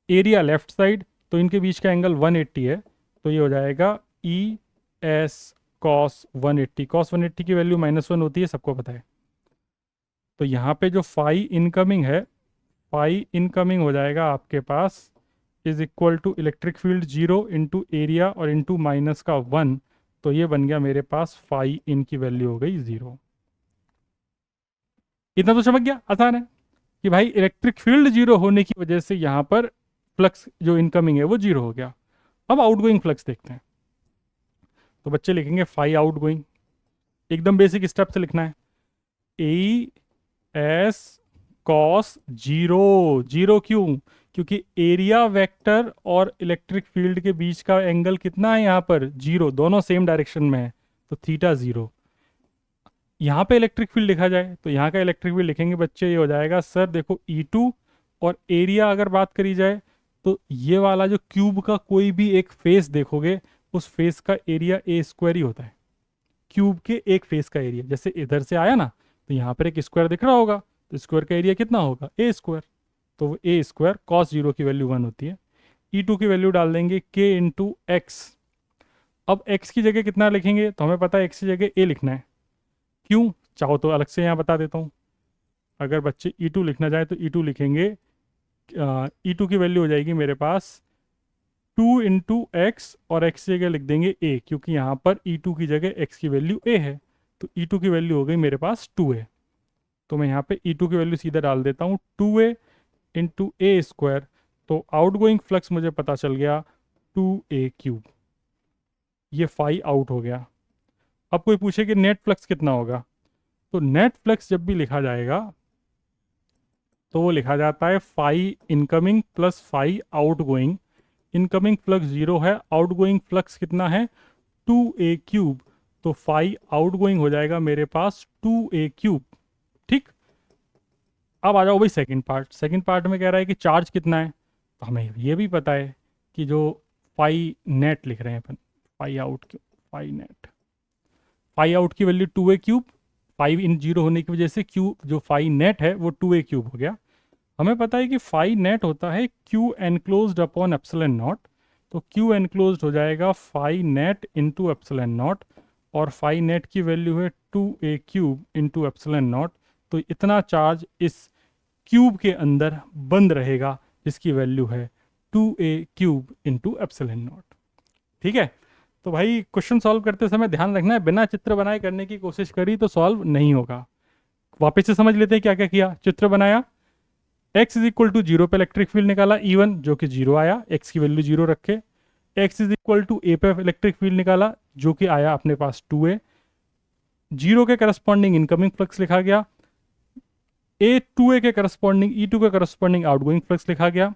area left side, तो इनके बीच का एंगल 180 है। तो ये हो जाएगा ई एस कॉस 180। कॉस 180 की वैल्यू -1 होती है, सबको पता है। तो यहाँ पे जो फाई इनकमिंग है, फाई इनकमिंग हो जाएगा आपके पास is equal to electric field 0 into area और इंटू माइनस का 1। तो ये बन गया मेरे पास फाई इन की वैल्यू हो गई 0। इतना तो चमक गया, आसान है कि भाई इलेक्ट्रिक फील्ड 0 होने की वजह से यहाँ पर फ्लक्स जो इनकमिंग है वो 0 हो गया। अब आउटगोइंग फ्लक्स देखते हैं। तो बच्चे लिखेंगे फाई आउटगोइंग, एकदम बेसिक स्टेप से लिखना है। A S cos 0। 0 क्यों? क्योंकि एरिया वेक्टर और इलेक्ट्रिक फील्ड के बीच का एंगल कितना है यहाँ पर? 0, दोनों सेम डायरेक्शन में है, तो थीटा 0। यहाँ पे इलेक्ट्रिक फील्ड लिखा जाए तो यहाँ का इलेक्ट्रिक फील्ड लिखेंगे बच्चे, ये हो जाएगा सर देखो E2। और एरिया अगर बात करी जाए तो ये वाला जो क्यूब का कोई भी एक फेस देखोगे, उस फेस का एरिया ए स्क्वायर ही होता है। क्यूब के एक फेस का एरिया, जैसे इधर से आया ना, तो यहाँ पर एक स्क्वायर दिख रहा होगा, तो स्क्वायर का एरिया कितना होगा? ए स्क्वायर। तो ए स्क्वायर कॉस 0 की वैल्यू 1 होती है। E2 की वैल्यू डाल देंगे k इंटू एक्स। अब x की जगह कितना लिखेंगे? तो हमें पता है x की जगह a लिखना है। क्यों? चाहो तो अलग से यहाँ बता देता हूँ। अगर बच्चे E2 लिखना चाहे तो E2 लिखेंगे, E2 की वैल्यू हो जाएगी मेरे पास 2 इंटू एक्स, और x की जगह लिख देंगे a, क्योंकि यहाँ पर E2 की जगह x की वैल्यू a है। तो E2 की वैल्यू हो गई मेरे पास 2a। तो मैं यहाँ पे E2 की वैल्यू सीधा डाल देता हूँ, 2a इंटू ए स्क्वायर। तो आउटगोइंग फ्लक्स मुझे पता चल गया 2a³। ये फाई आउट हो गया। अब कोई पूछे कि नेट फ्लक्स कितना होगा, तो नेट फ्लक्स जब भी लिखा जाएगा तो वो लिखा जाता है phi incoming plus phi outgoing. Incoming flux 0 है, आउट गोइंग फ्लक्स कितना है 2a³। तो फाई आउट गोइंग हो जाएगा मेरे पास 2a³। ठीक, अब आ जाओ भाई सेकंड पार्ट। सेकंड पार्ट में कह रहा है कि चार्ज कितना है, तो हमें ये भी पता है कि जो फाई नेट लिख रहे हैं अपन, फाई आउट क्यों, फाई नेट, फाई आउट की value 2a³। Five in zero होने की वजह से क्यू जो फाई नेट है वो 2a³ हो गया। हमें पता है कि फाई नेट होता है Q enclosed upon epsilon naught. तो क्यू एनक्लोज्ड हो जाएगा phi net into epsilon naught, और फाई नेट की वैल्यू है 2a³ इंटू एप्सिलॉन नॉट। तो इतना चार्ज इस क्यूब के अंदर बंद रहेगा जिसकी वैल्यू है 2a³ इंटू एप्सिलॉन नॉट। ठीक है, तो भाई क्वेश्चन सॉल्व करते समय ध्यान रखना है, बिना चित्र बनाए करने की कोशिश करी तो सॉल्व नहीं होगा। वापस से समझ लेते हैं क्या क्या किया। चित्र बनाया, x इज इक्वल टू 0 पे इलेक्ट्रिक फील्ड निकाला E1 जो कि 0 आया, x की वैल्यू 0 रखे। x is equal to a पे इलेक्ट्रिक फील्ड निकाला जो कि आया अपने पास 2a। 0 के करस्पॉन्डिंग इनकमिंग फ्लक्स लिखा गया, a2a के करस्पॉन्डिंग E2 के करस्पॉन्डिंग आउटगोइंग फ्लक्स लिखा गया।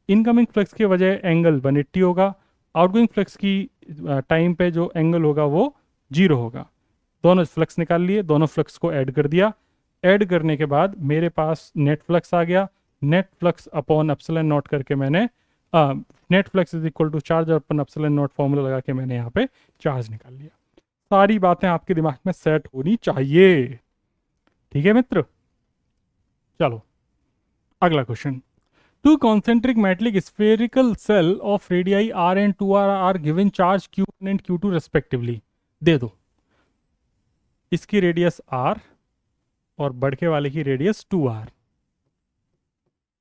इनकमिंग फ्लक्स के वजह एंगल 180 होगा, आउटगोइंग फ्लक्स की टाइम पे जो एंगल होगा वो 0 होगा। दोनों फ्लक्स निकाल लिए, दोनों फ्लक्स को ऐड कर दिया। ऐड करने के बाद मेरे पास नेट फ्लक्स आ गया। Net flux upon epsilon naught करके मैंने net flux is equal to charge upon epsilon naught formula लगा के मैंने यहाँ पे चार्ज निकाल लिया। सारी बातें आपके दिमाग में सेट होनी चाहिए। ठीक है मित्र, चलो अगला question. Two concentric metallic spherical shell of radii r and 2r are given charge q1 and q2 respectively. दे दो, इसकी रेडियस r और बढ़के वाले की रेडियस 2r।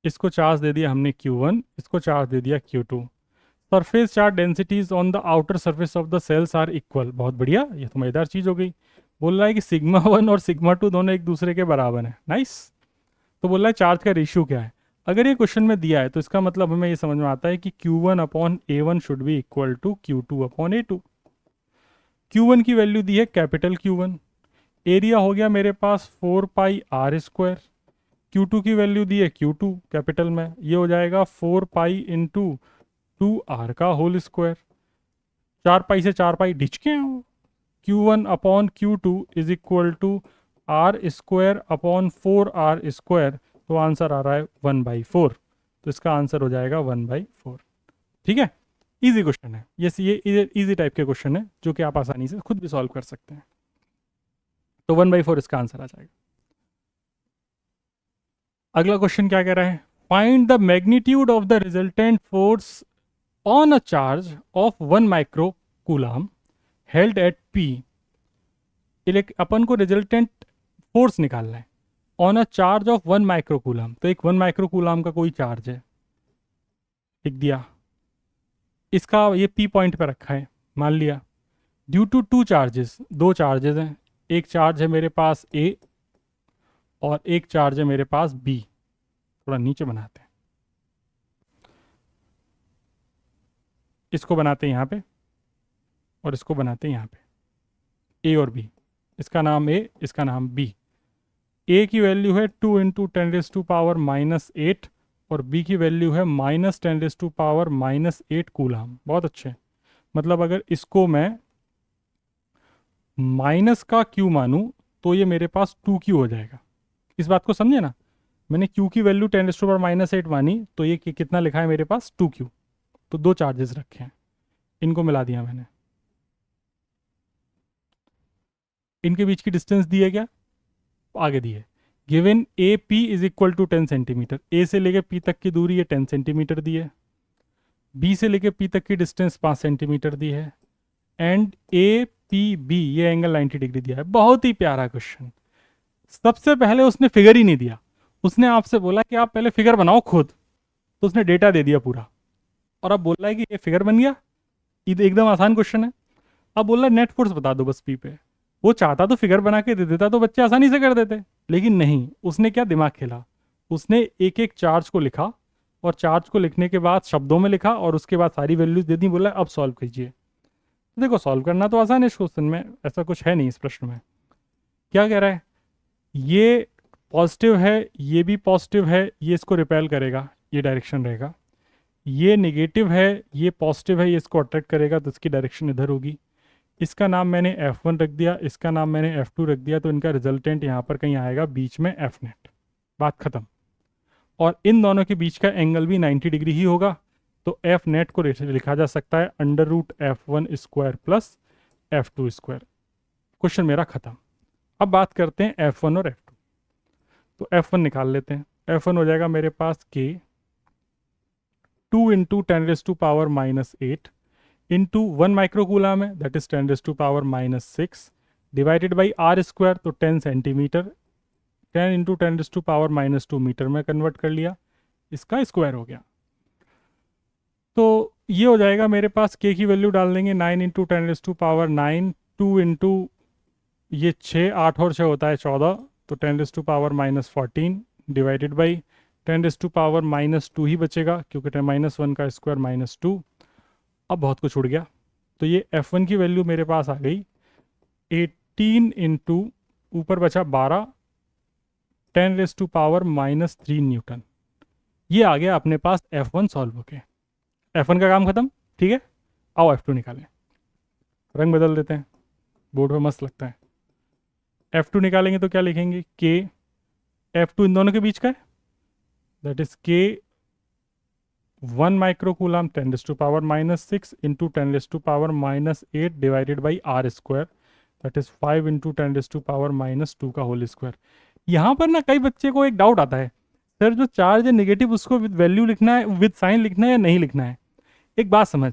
इसको चार्ज दे दिया हमने q1, इसको चार्ज दे दिया q2। Surface charge densities on the outer surface of the shells are equal. बहुत बढ़िया, ये तो मजेदार चीज हो गई। बोल रहा है कि सिग्मा 1 और सिग्मा 2 दोनों एक दूसरे के बराबर है। नाइस। तो बोल रहा है चार्ज का रेशियो क्या है। अगर ये क्वेश्चन में दिया है तो इसका मतलब हमें ये समझ में आता है कि Q1 upon A1 should be equal to Q2 upon A2। Q1 की वैल्यू दी है कैपिटल Q1, एरिया हो गया मेरे पास 4πr²। Q2 की वैल्यू दी है Q2 कैपिटल में, ये हो जाएगा 4π इंटू 2r का होल स्क्वायर। 4π से 4π डिचके हो। Q1 upon Q2 is equal to r² upon 4r²। तो आंसर आ रहा है 1/4। तो इसका आंसर हो जाएगा 1/4। ठीक है, इजी क्वेश्चन है ये इजी टाइप के क्वेश्चन है जो कि आप आसानी से खुद भी सॉल्व कर सकते हैं। तो 1/4 इसका आंसर आ जाएगा। अगला क्वेश्चन क्या कह रहा है, find the magnitude of the resultant force on a charge of 1 micro coulomb held at P। अपन को रिजल्टेंट फोर्स निकालना है on a charge of 1 micro coulomb. तो एक 1 माइक्रो कूलम का कोई चार्ज है, लिख दिया, इसका ये P पॉइंट पे रखा है मान लिया। ड्यू टू 2 चार्जेस, 2 चार्जेस हैं, एक चार्ज है मेरे पास A और एक चार्ज है मेरे पास B। थोड़ा नीचे बनाते हैं, इसको बनाते हैं यहाँ पे और इसको बनाते हैं यहाँ पे, A और B। इसका नाम A, इसका नाम B। A की वैल्यू है 2 इंटू 10⁻⁻8 और B की वैल्यू है -10⁻⁻8 कूलम। बहुत अच्छे, मतलब अगर इसको मैं माइनस का Q मानूं तो ये मेरे पास 2Q हो जाएगा। इस बात को समझे ना, मैंने Q की वैल्यू 10⁻⁻8 मानी तो ये कितना लिखा है मेरे पास 2Q। तो 2 चार्जेस रखे हैं, इनको मिला दिया मैंने। इनके बीच की डिस्टेंस दी है क्या, आगे दी है। Given A P is equal to 10 centimetre. A से लेके पी तक की दूरी है 10 सेंटीमीटर दी है। बी से लेके पी तक की डिस्टेंस 5 सेंटीमीटर दी है। एंड ए पी बी ये एंगल 90 डिग्री दिया है। बहुत ही प्यारा क्वेश्चन। सबसे पहले उसने फिगर ही नहीं दिया, उसने आपसे बोला कि आप पहले फिगर बनाओ खुद, तो उसने डेटा दे दिया पूरा और अब बोल रहा है कि ये फिगर बन गया। एकदम आसान क्वेश्चन है। अब बोल रहा है नेट फोर्स बता दो बस पी पे। वो चाहता तो फिगर बना के दे देता तो बच्चे आसानी से कर देते, लेकिन नहीं, उसने क्या दिमाग खेला, उसने एक एक चार्ज को लिखा और चार्ज को लिखने के बाद शब्दों में लिखा और उसके बाद सारी वैल्यूज दे दी, बोला अब सॉल्व कीजिए। तो देखो सॉल्व करना तो आसान है इस क्वेश्चन में, ऐसा कुछ है नहीं इस प्रश्न में। क्या कह रहा है, ये पॉजिटिव है, ये भी पॉजिटिव है, ये इसको रिपेल करेगा, ये डायरेक्शन रहेगा। ये नेगेटिव है, ये पॉजिटिव है, ये इसको अट्रैक्ट करेगा, तो इसकी डायरेक्शन इधर होगी। इसका नाम मैंने F1 रख दिया, इसका नाम मैंने F2 रख दिया, तो इनका रिजल्टेंट यहाँ पर कहीं आएगा बीच में F नेट। बात खत्म। और इन दोनों के बीच का एंगल भी 90 डिग्री ही होगा, तो F नेट को लिखा जा सकता है √F1 square plus F2 square. Question मेरा खत्म। अब बात करते हैं F1 और F2। तो F1 निकाल लेते हैं। F1 हो जाएगा मेरे पास K 2 इंटू 10⁻⁻8 इंटू 1 माइक्रोकूलम है, that is 10⁻⁻6 divided by R square, तो 10 सेंटीमीटर, 10 इंटू 10⁻⁻2 मीटर में कन्वर्ट कर लिया, इसका स्क्वायर हो गया। तो ये हो जाएगा मेरे पास, के की वैल्यू डाल देंगे 9 इंटू 10⁻9, 2 इंटू ये 6, 8 और 6 होता है 14, तो 10⁻⁻14 डिवाइडेड बाई 10⁻⁻2 ही बचेगा, क्योंकि -1 का स्क्वायर -2। अब बहुत कुछ उड़ गया, तो ये F1 की वैल्यू मेरे पास आ गई 18 इंटू ऊपर बचा 12 10⁻⁻3 न्यूटन। ये आ गया अपने पास F1 सॉल्व होके। F1 का काम खत्म, ठीक है। आओ F2 निकालें, रंग बदल देते हैं, बोर्ड पे मस्त लगता है। F2 निकालेंगे तो क्या लिखेंगे, K F2 इन दोनों के बीच का है, that is K 1 microcoulomb 10⁻⁻6 into 10⁻⁻8 divided by R square, that is 5 into 10⁻⁻2 का होल स्क्वायर। यहाँ पर ना कई बच्चे को एक डाउट आता है, सर जो चार्ज है नेगेटिव उसको विद वैल्यू लिखना है, विद साइन लिखना है या नहीं लिखना है। एक बात समझ,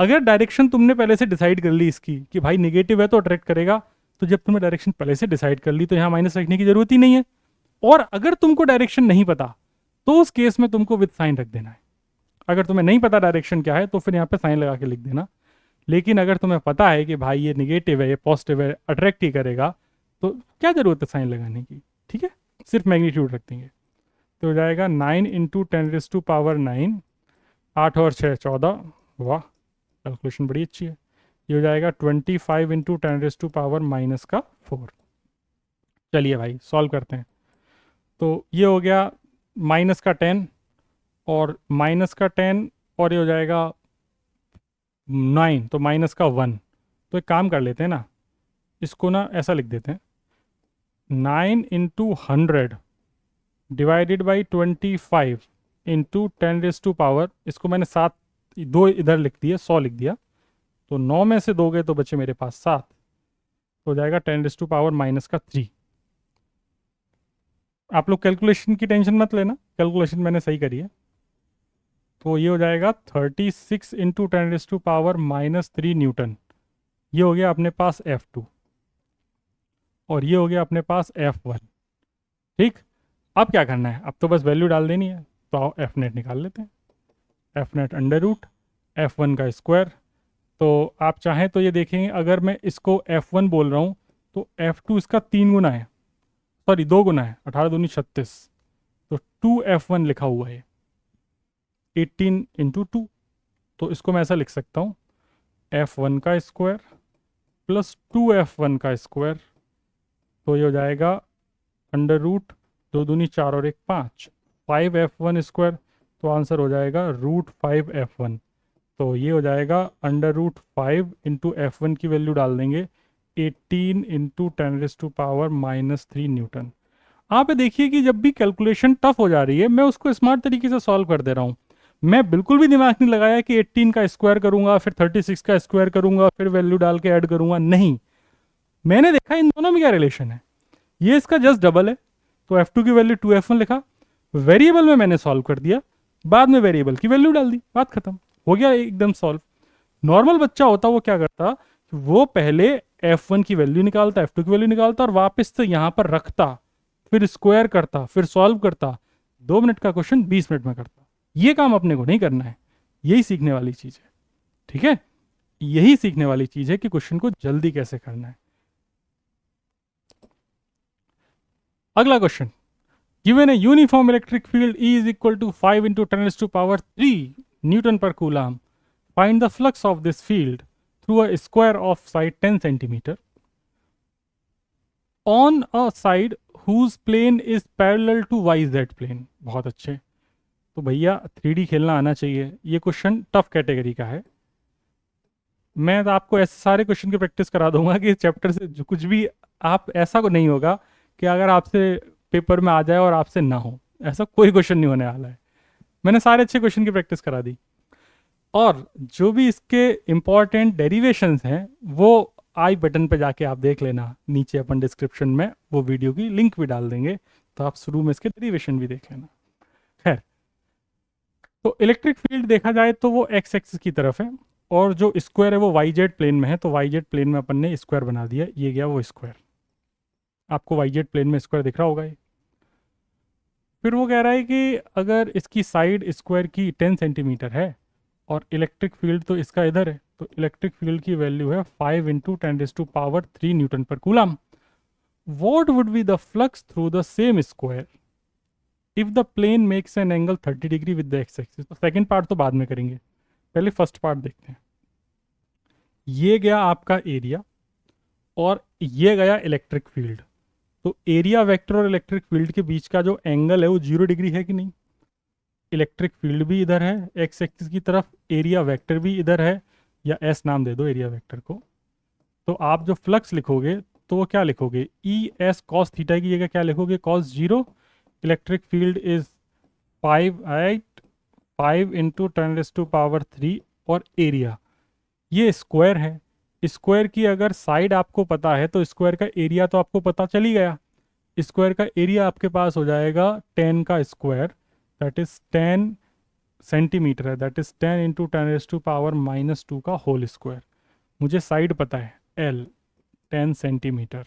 अगर डायरेक्शन तुमने पहले से डिसाइड कर ली इसकी कि भाई नेगेटिव है तो अट्रैक्ट करेगा, तो जब तुमने डायरेक्शन पहले से डिसाइड कर ली तो यहाँ माइनस रखने की जरूरत ही नहीं है। और अगर तुमको डायरेक्शन नहीं पता तो उस केस में तुमको विद साइन रख देना है। अगर तुम्हें नहीं पता डायरेक्शन क्या है तो फिर यहाँ पे साइन लगा के लिख देना। लेकिन अगर तुम्हें पता है कि भाई ये नेगेटिव है, ये पॉजिटिव है, अट्रैक्ट ही करेगा, तो क्या जरूरत है साइन लगाने की, ठीक है, सिर्फ मैग्नीट्यूड रख देंगे। तो हो जाएगा 9 इंटू 10⁻9, 8 और 6 14, वाह कैलकुलेशन बड़ी अच्छी है। ये हो जाएगा 25 इंटू 10⁻⁻4। चलिए भाई सॉल्व करते हैं। तो ये हो गया माइनस का 10 और माइनस का 10, और ये हो जाएगा 9, तो माइनस का 1। तो एक काम कर लेते हैं ना, इसको ना ऐसा लिख देते हैं, 9 इंटू 100 डिवाइडेड बाई 25 इंटू 10⁻, इसको मैंने 7 2 इधर लिख दिया, 100 लिख दिया, तो 9 में से 2 गए तो बचे मेरे पास 7, तो हो जाएगा 10⁻⁻3। आप लोग कैलकुलेशन की टेंशन मत लेना, कैलकुलेशन मैंने सही करी है। तो ये हो जाएगा 36 इंटू 10⁻⁻3 न्यूटन। ये हो गया अपने पास F2 और ये हो गया अपने पास F1, ठीक। अब क्या करना है, अब तो बस वैल्यू डाल देनी है। तो आओ F नेट निकाल लेते हैं। F नेट √F1 का स्क्वायर। तो आप चाहें तो ये देखेंगे, अगर मैं इसको F1 बोल रहा हूँ तो F2 इसका 3 गुना है, सॉरी 2 गुना है, 18 दूनी 36, तो 2F1 लिखा हुआ है 18 इंटू 2। तो इसको मैं ऐसा लिख सकता हूँ, F1 का स्क्वायर प्लस 2F1 का स्क्वायर, तो ये हो जाएगा √2 दूनी 4 और 1 5, 5F1 स्क्वायर, तो आंसर हो जाएगा √5F1। तो ये हो जाएगा √5 इंटू F1 की वैल्यू डाल देंगे 18 इंटू 10⁻⁻3 न्यूटन। आप देखिए कि जब भी कैलकुलेशन टफ हो जा रही है मैं उसको स्मार्ट तरीके से सॉल्व कर दे रहा हूँ। मैं बिल्कुल भी दिमाग नहीं लगाया कि 18 का स्क्वायर करूंगा फिर 36 का स्क्वायर करूंगा फिर वैल्यू डाल के ऐड करूंगा, नहीं, मैंने देखा इन दोनों में क्या रिलेशन है, ये इसका जस्ट डबल है, तो F2 की वैल्यू 2F1 लिखा, वेरिएबल में मैंने सॉल्व कर दिया, बाद में वेरिएबल की वैल्यू डाल दी, बात खत्म, हो गया एकदम सॉल्व। नॉर्मल बच्चा होता वो क्या करता, वो पहले F1 की वैल्यू निकालता, F2 की वैल्यू निकालता और वापस से यहां पर रखता, फिर स्क्वायर करता, फिर सॉल्व करता, 2 मिनट का क्वेश्चन 20 मिनट में करता। ये काम अपने को नहीं करना है, यही सीखने वाली चीज है, ठीक है, यही सीखने वाली चीज है कि क्वेश्चन को जल्दी कैसे करना है। अगला question, Given a uniform electric field E is equal to 5 into 10 raised to power 3 Newton per Coulomb, find the flux of this field through a square of side 10 centimeter on a side whose plane is parallel to YZ plane. बहुत अच्छे। तो भैया 3D खेलना आना चाहिए। ये question tough category का है। मैं तो आपको ऐसे सारे क्वेश्चन की प्रैक्टिस करा दूंगा कि चैप्टर से जो कुछ भी आप ऐसा को नहीं होगा कि अगर आपसे पेपर में आ जाए और आपसे ना हो, ऐसा कोई क्वेश्चन नहीं होने वाला है। मैंने सारे अच्छे क्वेश्चन की प्रैक्टिस करा दी, और जो भी इसके इम्पॉर्टेंट डेरिवेशंस हैं वो आई बटन पे जाके आप देख लेना। नीचे अपन डिस्क्रिप्शन में वो वीडियो की लिंक भी डाल देंगे, तो आप शुरू में इसके डेरिवेशन भी देख लेना। खैर, तो इलेक्ट्रिक फील्ड देखा जाए तो वो एक्स एक्सिस की तरफ है, और जो स्क्वायर है वो वाई जेड प्लेन में है। तो वाई जेड प्लेन में अपन ने स्क्वायर बना दिया, ये गया वो स्क्वायर। आपको वाई जेड प्लेन में स्क्वायर दिख रहा होगा ये। फिर वो कह रहा है कि अगर इसकी साइड स्क्वायर की 10 सेंटीमीटर है और इलेक्ट्रिक फील्ड तो इसका इधर है, तो इलेक्ट्रिक फील्ड की वैल्यू है 5 इंटू 10⁻³ newton per coulomb. What would be the flux through the same square if the plane makes an angle 30 degree with the X axis. तो सेकेंड पार्ट तो बाद में करेंगे, पहले फर्स्ट पार्ट देखते हैं। ये गया आपका एरिया और ये गया इलेक्ट्रिक फील्ड। तो एरिया वेक्टर और इलेक्ट्रिक फील्ड के बीच का जो एंगल है वो 0 डिग्री है कि नहीं। इलेक्ट्रिक फील्ड भी इधर है एक्स एक्सिस की तरफ, एरिया वेक्टर भी इधर है, या एस नाम दे दो एरिया वेक्टर को। तो आप जो फ्लक्स लिखोगे तो वो क्या लिखोगे, ई एस कॉस थीटा की जगह क्या लिखोगे, कॉस 0। इलेक्ट्रिक फील्ड इज 5 इंटू 10⁻³ और एरिया ये स्क्वायर है। स्क्वायर की अगर साइड आपको पता है तो स्क्वायर का एरिया तो आपको पता चल ही गया। स्क्वायर का एरिया आपके पास हो जाएगा 10 का स्क्वायर, दैट इज 10 सेंटीमीटर है, दैट इज 10 इंटू 10⁻⁻² का होल स्क्वायर। मुझे साइड पता है L 10 सेंटीमीटर,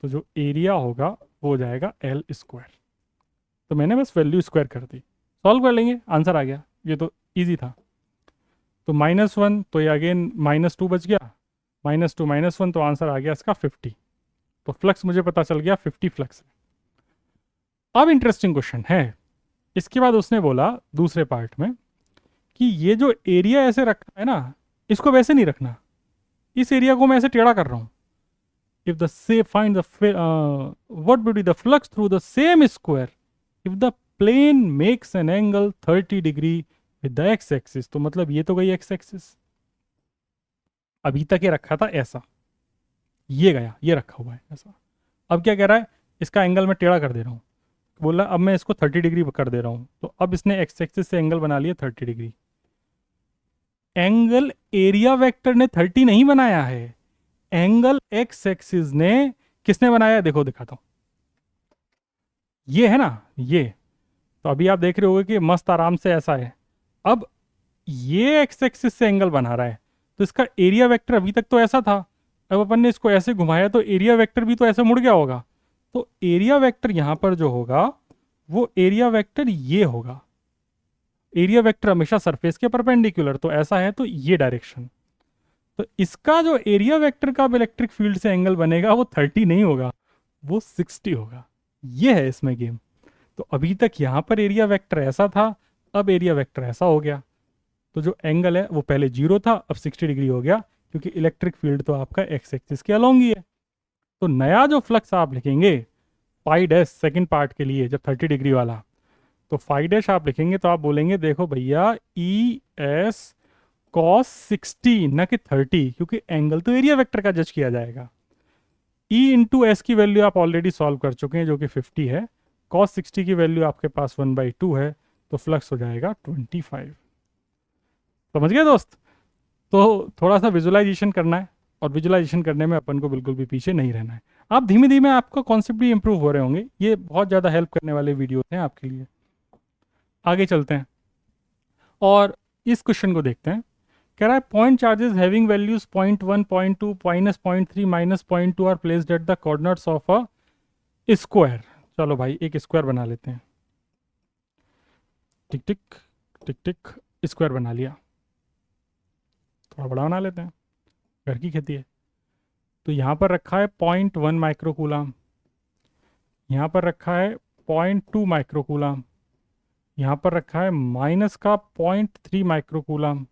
तो जो एरिया होगा वो हो जाएगा L स्क्वायर। तो मैंने बस वैल्यू स्क्वायर कर दी, सॉल्व कर लेंगे, आंसर आ गया। ये तो इजी था। तो -1 तो ये अगेन -2 बच गया, -2 -1 तो आंसर आ गया इसका 50। तो फ्लक्स मुझे पता चल गया 50 फ्लक्स है। अब इंटरेस्टिंग क्वेश्चन है, इसके बाद उसने बोला दूसरे पार्ट में कि ये जो एरिया ऐसे रखा है ना, इसको वैसे नहीं रखना, इस एरिया को मैं ऐसे टेढ़ा कर रहा हूं। If the say find the what would be the flux through the same square if the plane makes an angle 30 degree with the X axis. तो मतलब ये तो गई एक्स एक्सिस, अभी तक ये रखा था ऐसा, ये गया ये रखा हुआ है ऐसा। अब क्या कह रहा है, इसका एंगल मैं टेढ़ा कर दे रहा हूँ। बोला अब मैं इसको 30 डिग्री कर दे रहा हूँ, तो अब इसने एक्स एक्सिस से एंगल बना लिया 30 डिग्री। एंगल एरिया वेक्टर ने 30 नहीं बनाया है, एंगल एक्स एक्सिस ने किसने बनाया, देखो दिखाता हूं, ये है ना ये। तो अभी आप देख रहे होगे कि मस्त आराम से ऐसा है। अब ये एक्स एक्सिस से एंगल बना रहा है, तो इसका एरिया वेक्टर अभी तक तो ऐसा था, अब अपन ने इसको ऐसे घुमाया तो एरिया वेक्टर भी तो ऐसे मुड़ गया होगा। तो एरिया वेक्टर यहां पर जो होगा वो एरिया वेक्टर ये होगा। एरिया वेक्टर हमेशा सरफेस के परपेंडिकुलर, तो ऐसा है तो ये डायरेक्शन। तो इसका जो एरिया वेक्टर का इलेक्ट्रिक फील्ड से एंगल बनेगा वो 30 नहीं होगा, वो 60 होगा। ये है इसमें गेम। तो अभी तक यहां पर एरिया वेक्टर ऐसा था, अब एरिया वेक्टर ऐसा हो गया। तो जो एंगल है वो पहले 0 था, अब 60 डिग्री हो गया, क्योंकि इलेक्ट्रिक फील्ड तो आपका एक्स एक्सिस के अलोंग ही है। तो नया जो फ्लक्स आप लिखेंगे फाई डैश सेकेंड पार्ट के लिए, जब 30 डिग्री वाला, तो फाई डैश आप लिखेंगे तो आप बोलेंगे देखो भैया ई एस कॉस 60 न कि 30, क्योंकि एंगल तो एरिया वेक्टर का जज किया जाएगा। ई इंटू एस की वैल्यू आप ऑलरेडी सॉल्व कर चुके हैं जो कि 50 है, कॉस 60 की वैल्यू आपके पास 1/2 है, तो फ्लक्स हो जाएगा 25। समझ गए दोस्त। तो थोड़ा सा विजुअलाइजेशन करना है, और विजुअलाइजेशन करने में अपन को बिल्कुल भी पीछे नहीं रहना है। आप धीमे धीमे आपका कॉन्सेप्ट भी इंप्रूव हो रहे होंगे, ये बहुत ज़्यादा हेल्प करने वाले वीडियोस हैं आपके लिए। आगे चलते हैं और इस क्वेश्चन को देखते हैं। कह रहा है point charges having values 0.1 0.2 -0.3 -0.2 are placed at the coordinates of a square. चलो भाई एक स्क्वायर बना लेते हैं, टिक टिक टिक टिक, स्क्वायर बना लिया। थोड़ा बड़ा बना लेते हैं, घर की खेती है। तो यहाँ पर रखा है 0.1 माइक्रो कूलम, यहाँ पर रखा है 0.2 माइक्रोकूलम, यहाँ पर रखा है माइनस का 0.3 माइक्रोकूलम,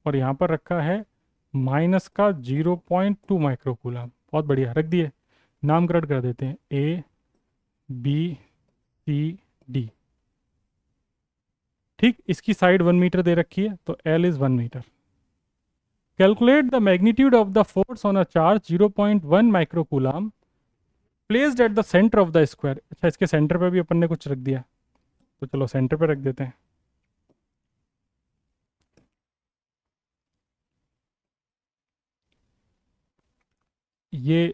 और यहाँ पर रखा है माइनस का 0.2 माइक्रोकूलम। बहुत बढ़िया, रख दिए, नामकरण कर देते हैं ए बी सी डी। ठीक, इसकी साइड 1 मीटर दे रखी है, तो L is 1 metre. Calculate the magnitude of the force on a charge 0.1 microcoulomb placed at the centre of the square. अच्छा, इसके सेंटर पे भी अपन ने कुछ रख दिया, तो चलो सेंटर पे रख देते हैं। ये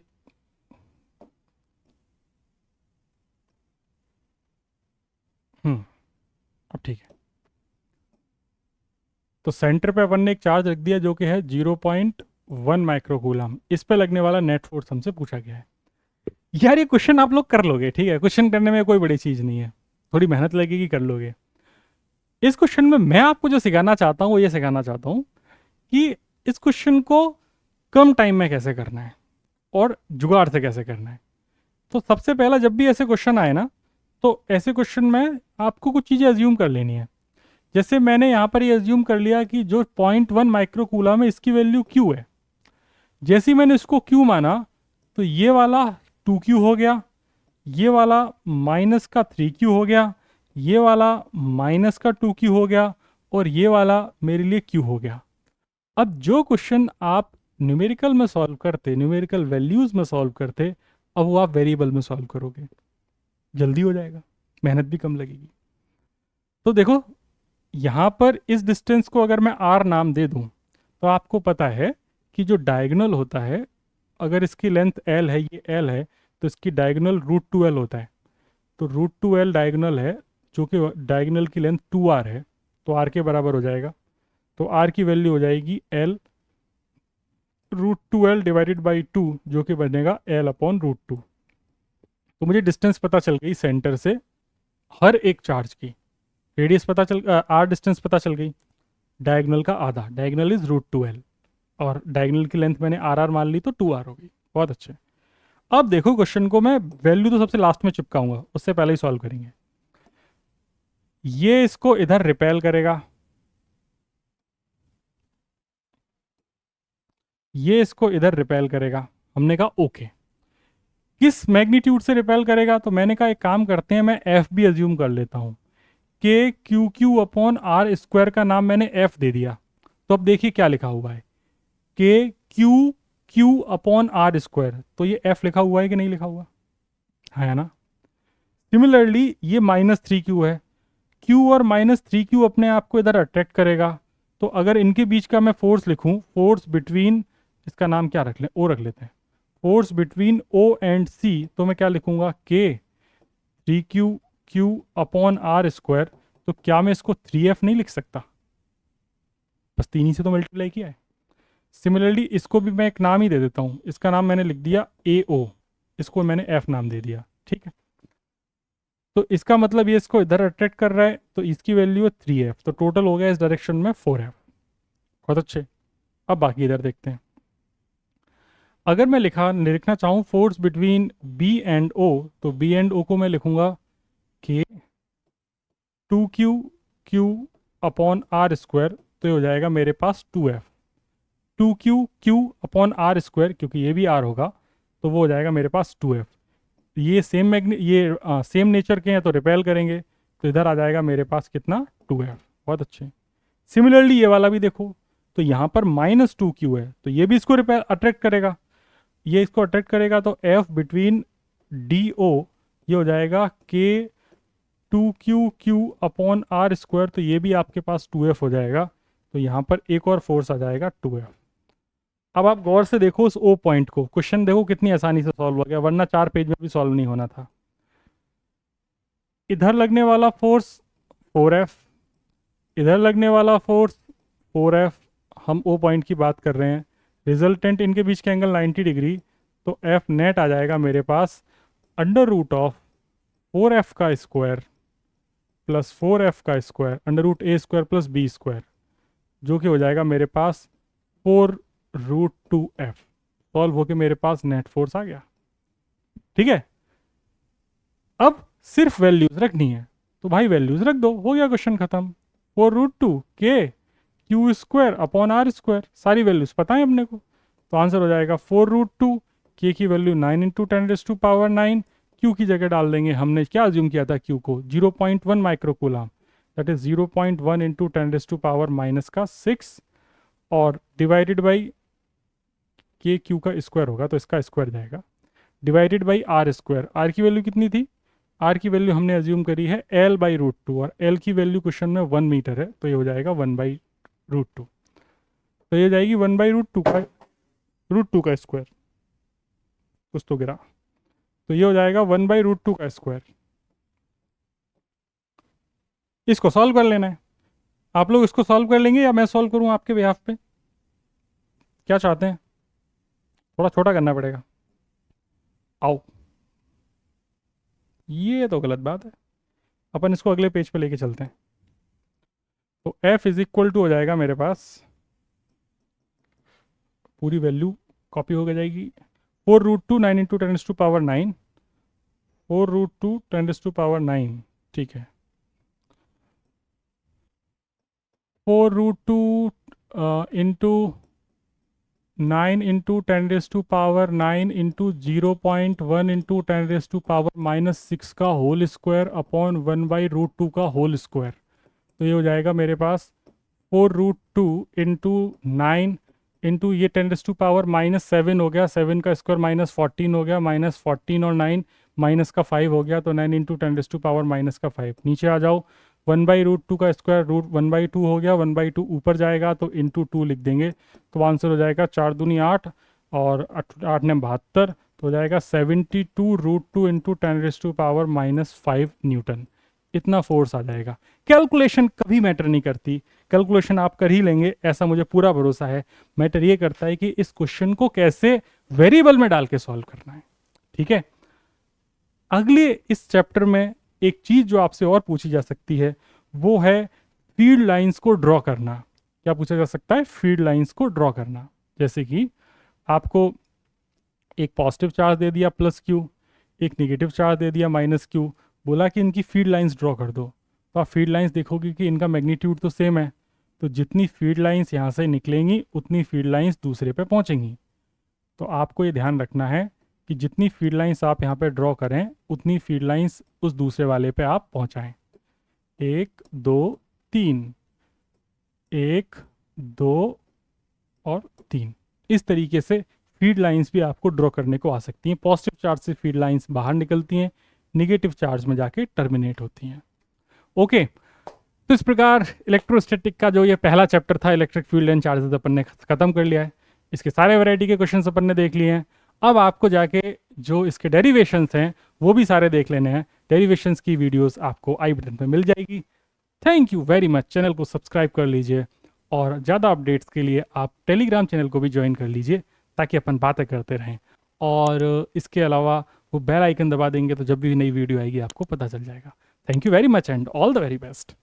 अब ठीक है। तो सेंटर पे अपन ने एक चार्ज रख दिया जो कि है 0.1 माइक्रोकूलम। इस पे लगने वाला नेट फोर्स हमसे पूछा गया है। यार ये क्वेश्चन आप लोग कर लोगे, ठीक है, क्वेश्चन करने में कोई बड़ी चीज़ नहीं है, थोड़ी मेहनत लगेगी, कर लोगे। इस क्वेश्चन में मैं आपको जो सिखाना चाहता हूँ वो ये सिखाना चाहता हूँ कि इस क्वेश्चन को कम टाइम में कैसे करना है और जुगाड़ से कैसे करना है। तो सबसे पहला, जब भी ऐसे क्वेश्चन आए ना, तो ऐसे क्वेश्चन में आपको कुछ चीज़ें अज्यूम कर लेनी है। जैसे मैंने यहाँ पर ये अज्यूम कर लिया कि जो 0.1 माइक्रोकूलम है इसकी वैल्यू क्यू है। जैसे ही मैंने इसको क्यू माना, तो ये वाला 2Q हो गया, ये वाला माइनस का 3Q हो गया, ये वाला माइनस का 2Q हो गया, और ये वाला मेरे लिए Q हो गया। अब जो क्वेश्चन आप न्यूमेरिकल में सॉल्व करते, न्यूमेरिकल वैल्यूज में सॉल्व करते, अब वो आप वेरिएबल में सॉल्व करोगे, जल्दी हो जाएगा, मेहनत भी कम लगेगी। तो देखो, यहाँ पर इस डिस्टेंस को अगर मैं r नाम दे दूँ, तो आपको पता है कि जो डायगोनल होता है, अगर इसकी लेंथ l है, ये l है, तो इसकी डायगोनल √2l होता है। तो √2l डायगोनल है, जो कि डायगोनल की लेंथ 2r है, तो r के बराबर हो जाएगा। तो r की वैल्यू हो जाएगी l √2l डिवाइडेड बाई 2, जो कि बनेगा l/√2। तो मुझे डिस्टेंस पता चल गई सेंटर से हर एक चार्ज की, रेडियस पता चल, r डिस्टेंस पता चल गई, डायगोनल का आधा, डायगोनल इज √2l, और डायगोनल की लेंथ मैंने r मान ली, तो 2r हो गई। बहुत अच्छे। अब देखो, क्वेश्चन को मैं वैल्यू तो सबसे लास्ट में चिपकाऊंगा, उससे पहले ही सॉल्व करेंगे। ये इसको इधर रिपेल करेगा, ये इसको इधर रिपेल करेगा। हमने कहा ओके। किस मैग्नीट्यूड से रिपेल करेगा? तो मैंने कहा एक काम करते हैं, मैं एफ भी अज्यूम कर लेता हूं। K Q Q upon are square का नाम मैंने एफ दे दिया। तो अब देखिए क्या लिखा हुआ है, K Q Q upon are square, तो ये एफ लिखा हुआ है कि नहीं लिखा हुआ है ना। सिमिलरली ये -3Q है, Q और -3Q अपने आप को इधर अट्रैक्ट करेगा। तो अगर इनके बीच का मैं फोर्स लिखूं, फोर्स बिटवीन, इसका नाम क्या रख लें, ओ रख लेते हैं, force between O and C, तो मैं क्या लिखूंगा, K 3Q upon are square. तो क्या मैं इसको 3F नहीं लिख सकता? बस 3 ही से तो मल्टीप्लाई किया है। सिमिलरली इसको भी मैं एक नाम ही दे देता हूँ, इसका नाम मैंने लिख दिया AO, इसको मैंने F नाम दे दिया, ठीक है। तो इसका मतलब ये इसको इधर अट्रैक्ट कर रहा है, तो इसकी वैल्यू है 3F, तो टोटल हो गया इस डायरेक्शन में 4F। बहुत अच्छे। अब बाकी इधर देखते हैं। अगर मैं लिखना चाहूँ force between B and O, तो B एंड O को मैं लिखूंगा K 2Q upon are square, तो ये हो जाएगा मेरे पास 2F। 2Q upon are square, क्योंकि ये भी R होगा, तो वो हो जाएगा मेरे पास 2F। ये सेम नेचर के हैं, तो रिपेल करेंगे, तो इधर आ जाएगा मेरे पास कितना, 2F। बहुत अच्छे। सिमिलरली ये वाला भी देखो, तो यहाँ पर -2Q है, तो ये भी इसको रिपेल अट्रैक्ट करेगा, ये इसको अट्रैक्ट करेगा, तो F बिटवीन DO, ये हो जाएगा K 2Q upon are square, तो ये भी आपके पास 2F हो जाएगा। तो यहाँ पर एक और फोर्स आ जाएगा 2F। अब आप गौर से देखो उस O पॉइंट को, क्वेश्चन देखो कितनी आसानी से सॉल्व हो गया, वरना 4 पेज में भी सॉल्व नहीं होना था। इधर लगने वाला फोर्स 4F, इधर लगने वाला फोर्स 4F, हम O पॉइंट की बात कर रहे हैं। रिजल्टेंट इनके बीच का एंगल 90 डिग्री, तो F नेट आ जाएगा मेरे पास √ऑफ 4F का स्क्वायर प्लस 4F का स्क्वायर √A² प्लस B², जो कि हो जाएगा मेरे पास 4√2F। सॉल्व होके मेरे पास नेट फोर्स आ गया, ठीक है। अब सिर्फ वैल्यूज रखनी है, तो भाई वैल्यूज रख दो, हो गया क्वेश्चन खत्म। 4√2 K Q square upon are square, सारी वैल्यूज पता है अपने को, तो आंसर हो जाएगा 4√2, के की वैल्यू 9 इंटू 10⁻⁹ क्यू की जगह डाल देंगे, हमने क्या अज्यूम किया था क्यू को 0.1 माइक्रोकूलम, दैट इज 0.1 इंटू 10⁻⁻⁶ और डिवाइडेड बाई के क्यू का स्क्वायर होगा तो इसका स्क्वायर जाएगा, divided by R square. R की वैल्यू कितनी थी, आर की वैल्यू हमने अज्यूम करी है L/√2 और L की वैल्यू क्वेश्चन में 1 मीटर है, तो ये हो जाएगा 1/√2, तो ये जाएगी 1/√2 का √2 का स्क्वायर, कुछ तो गिरा, तो ये हो जाएगा 1/√2 का स्क्वायर। इसको सॉल्व कर लेना है, आप लोग इसको सॉल्व कर लेंगे या मैं सॉल्व करूं आपके बिहाफ पे, क्या चाहते हैं? थोड़ा छोटा करना पड़ेगा, आओ, ये तो गलत बात है, अपन इसको अगले पेज पे लेके चलते हैं। तो f इज इक्वल टू हो जाएगा मेरे पास, पूरी वैल्यू कॉपी हो जाएगी, 4√2 9 इंटू 10⁻⁹, 4√2 10⁻⁹, ठीक है, 4√2 इंटू 9 इंटू 10⁻⁹ इंटू 0.1 इंटू 10⁻⁻⁶ का होल स्क्वायर अपॉन 1/√2 का होल स्क्वायर, तो ये हो जाएगा मेरे पास 4√2 इंटू 9 इंटू ये 10⁻⁻7 हो गया, 7 का स्क्वायर -14 हो गया, -14 और 9 माइनस का 5 हो गया, तो 9 इंटू 10⁻⁻⁵, नीचे आ जाओ, 1/√2 का स्क्वायर √1/2 हो गया, 1/2 ऊपर जाएगा तो इंटू 2 लिख देंगे, तो आंसर हो जाएगा 4 दूनी 8 और 8 ने 72, तो हो जाएगा 72√2 इंटू 10⁻⁻5 न्यूटन, इतना फोर्स आ जाएगा। कैलकुलेशन कभी मैटर नहीं करती, कैलकुलेशन आप कर ही लेंगे ऐसा मुझे पूरा भरोसा है, मैटर ये करता है कि इस क्वेश्चन को कैसे वेरिएबल में डाल के सॉल्व करना है, ठीक है। अगले इस चैप्टर में एक चीज जो आपसे और पूछी जा सकती है वो है फील्ड लाइंस को ड्रॉ करना। क्या पूछा जा सकता है? फील्ड लाइंस को ड्रॉ करना, जैसे कि आपको एक पॉजिटिव चार्ज दे दिया +Q, एक नेगेटिव चार्ज दे दिया -Q, बोला कि इनकी फील्ड लाइंस ड्रॉ कर दो, तो आप फील्ड लाइंस देखोगे कि इनका मैग्नीट्यूड तो सेम है, तो जितनी फील्ड लाइंस यहाँ से निकलेंगी उतनी फील्ड लाइंस दूसरे पे पहुँचेंगी। तो आपको ये ध्यान रखना है कि जितनी फील्ड लाइंस आप यहाँ पे ड्रॉ करें उतनी फील्ड लाइंस उस दूसरे वाले पे आप पहुँचाएँ। 1 2 3, 1 2 और 3, इस तरीके से फील्ड लाइंस भी आपको ड्रॉ करने को आ सकती हैं। पॉजिटिव चार्ज से फील्ड लाइंस बाहर निकलती हैं, निगेटिव चार्ज में जाके टर्मिनेट होती हैं। ओके, तो इस प्रकार इलेक्ट्रोस्टैटिक का जो ये पहला चैप्टर था इलेक्ट्रिक फील्ड एंड चार्जेस अपन ने खत्म कर लिया है। इसके सारे वैरायटी के क्वेश्चंस अपन ने देख लिए हैं। अब आपको जाके जो इसके डेरिवेशंस हैं वो भी सारे देख लेने हैं। डेरिवेशंस की वीडियोस आपको आई बटन पे मिल जाएगी। Thank you very much. Channel को सब्सक्राइब कर लीजिए और ज़्यादा अपडेट्स के लिए आप टेलीग्राम चैनल को भी ज्वाइन कर लीजिए ताकि अपन बातें करते रहें। और इसके अलावा वो बेल आइकन दबा देंगे तो जब भी नई वीडियो आएगी आपको पता चल जाएगा। Thank you very much and all the very best.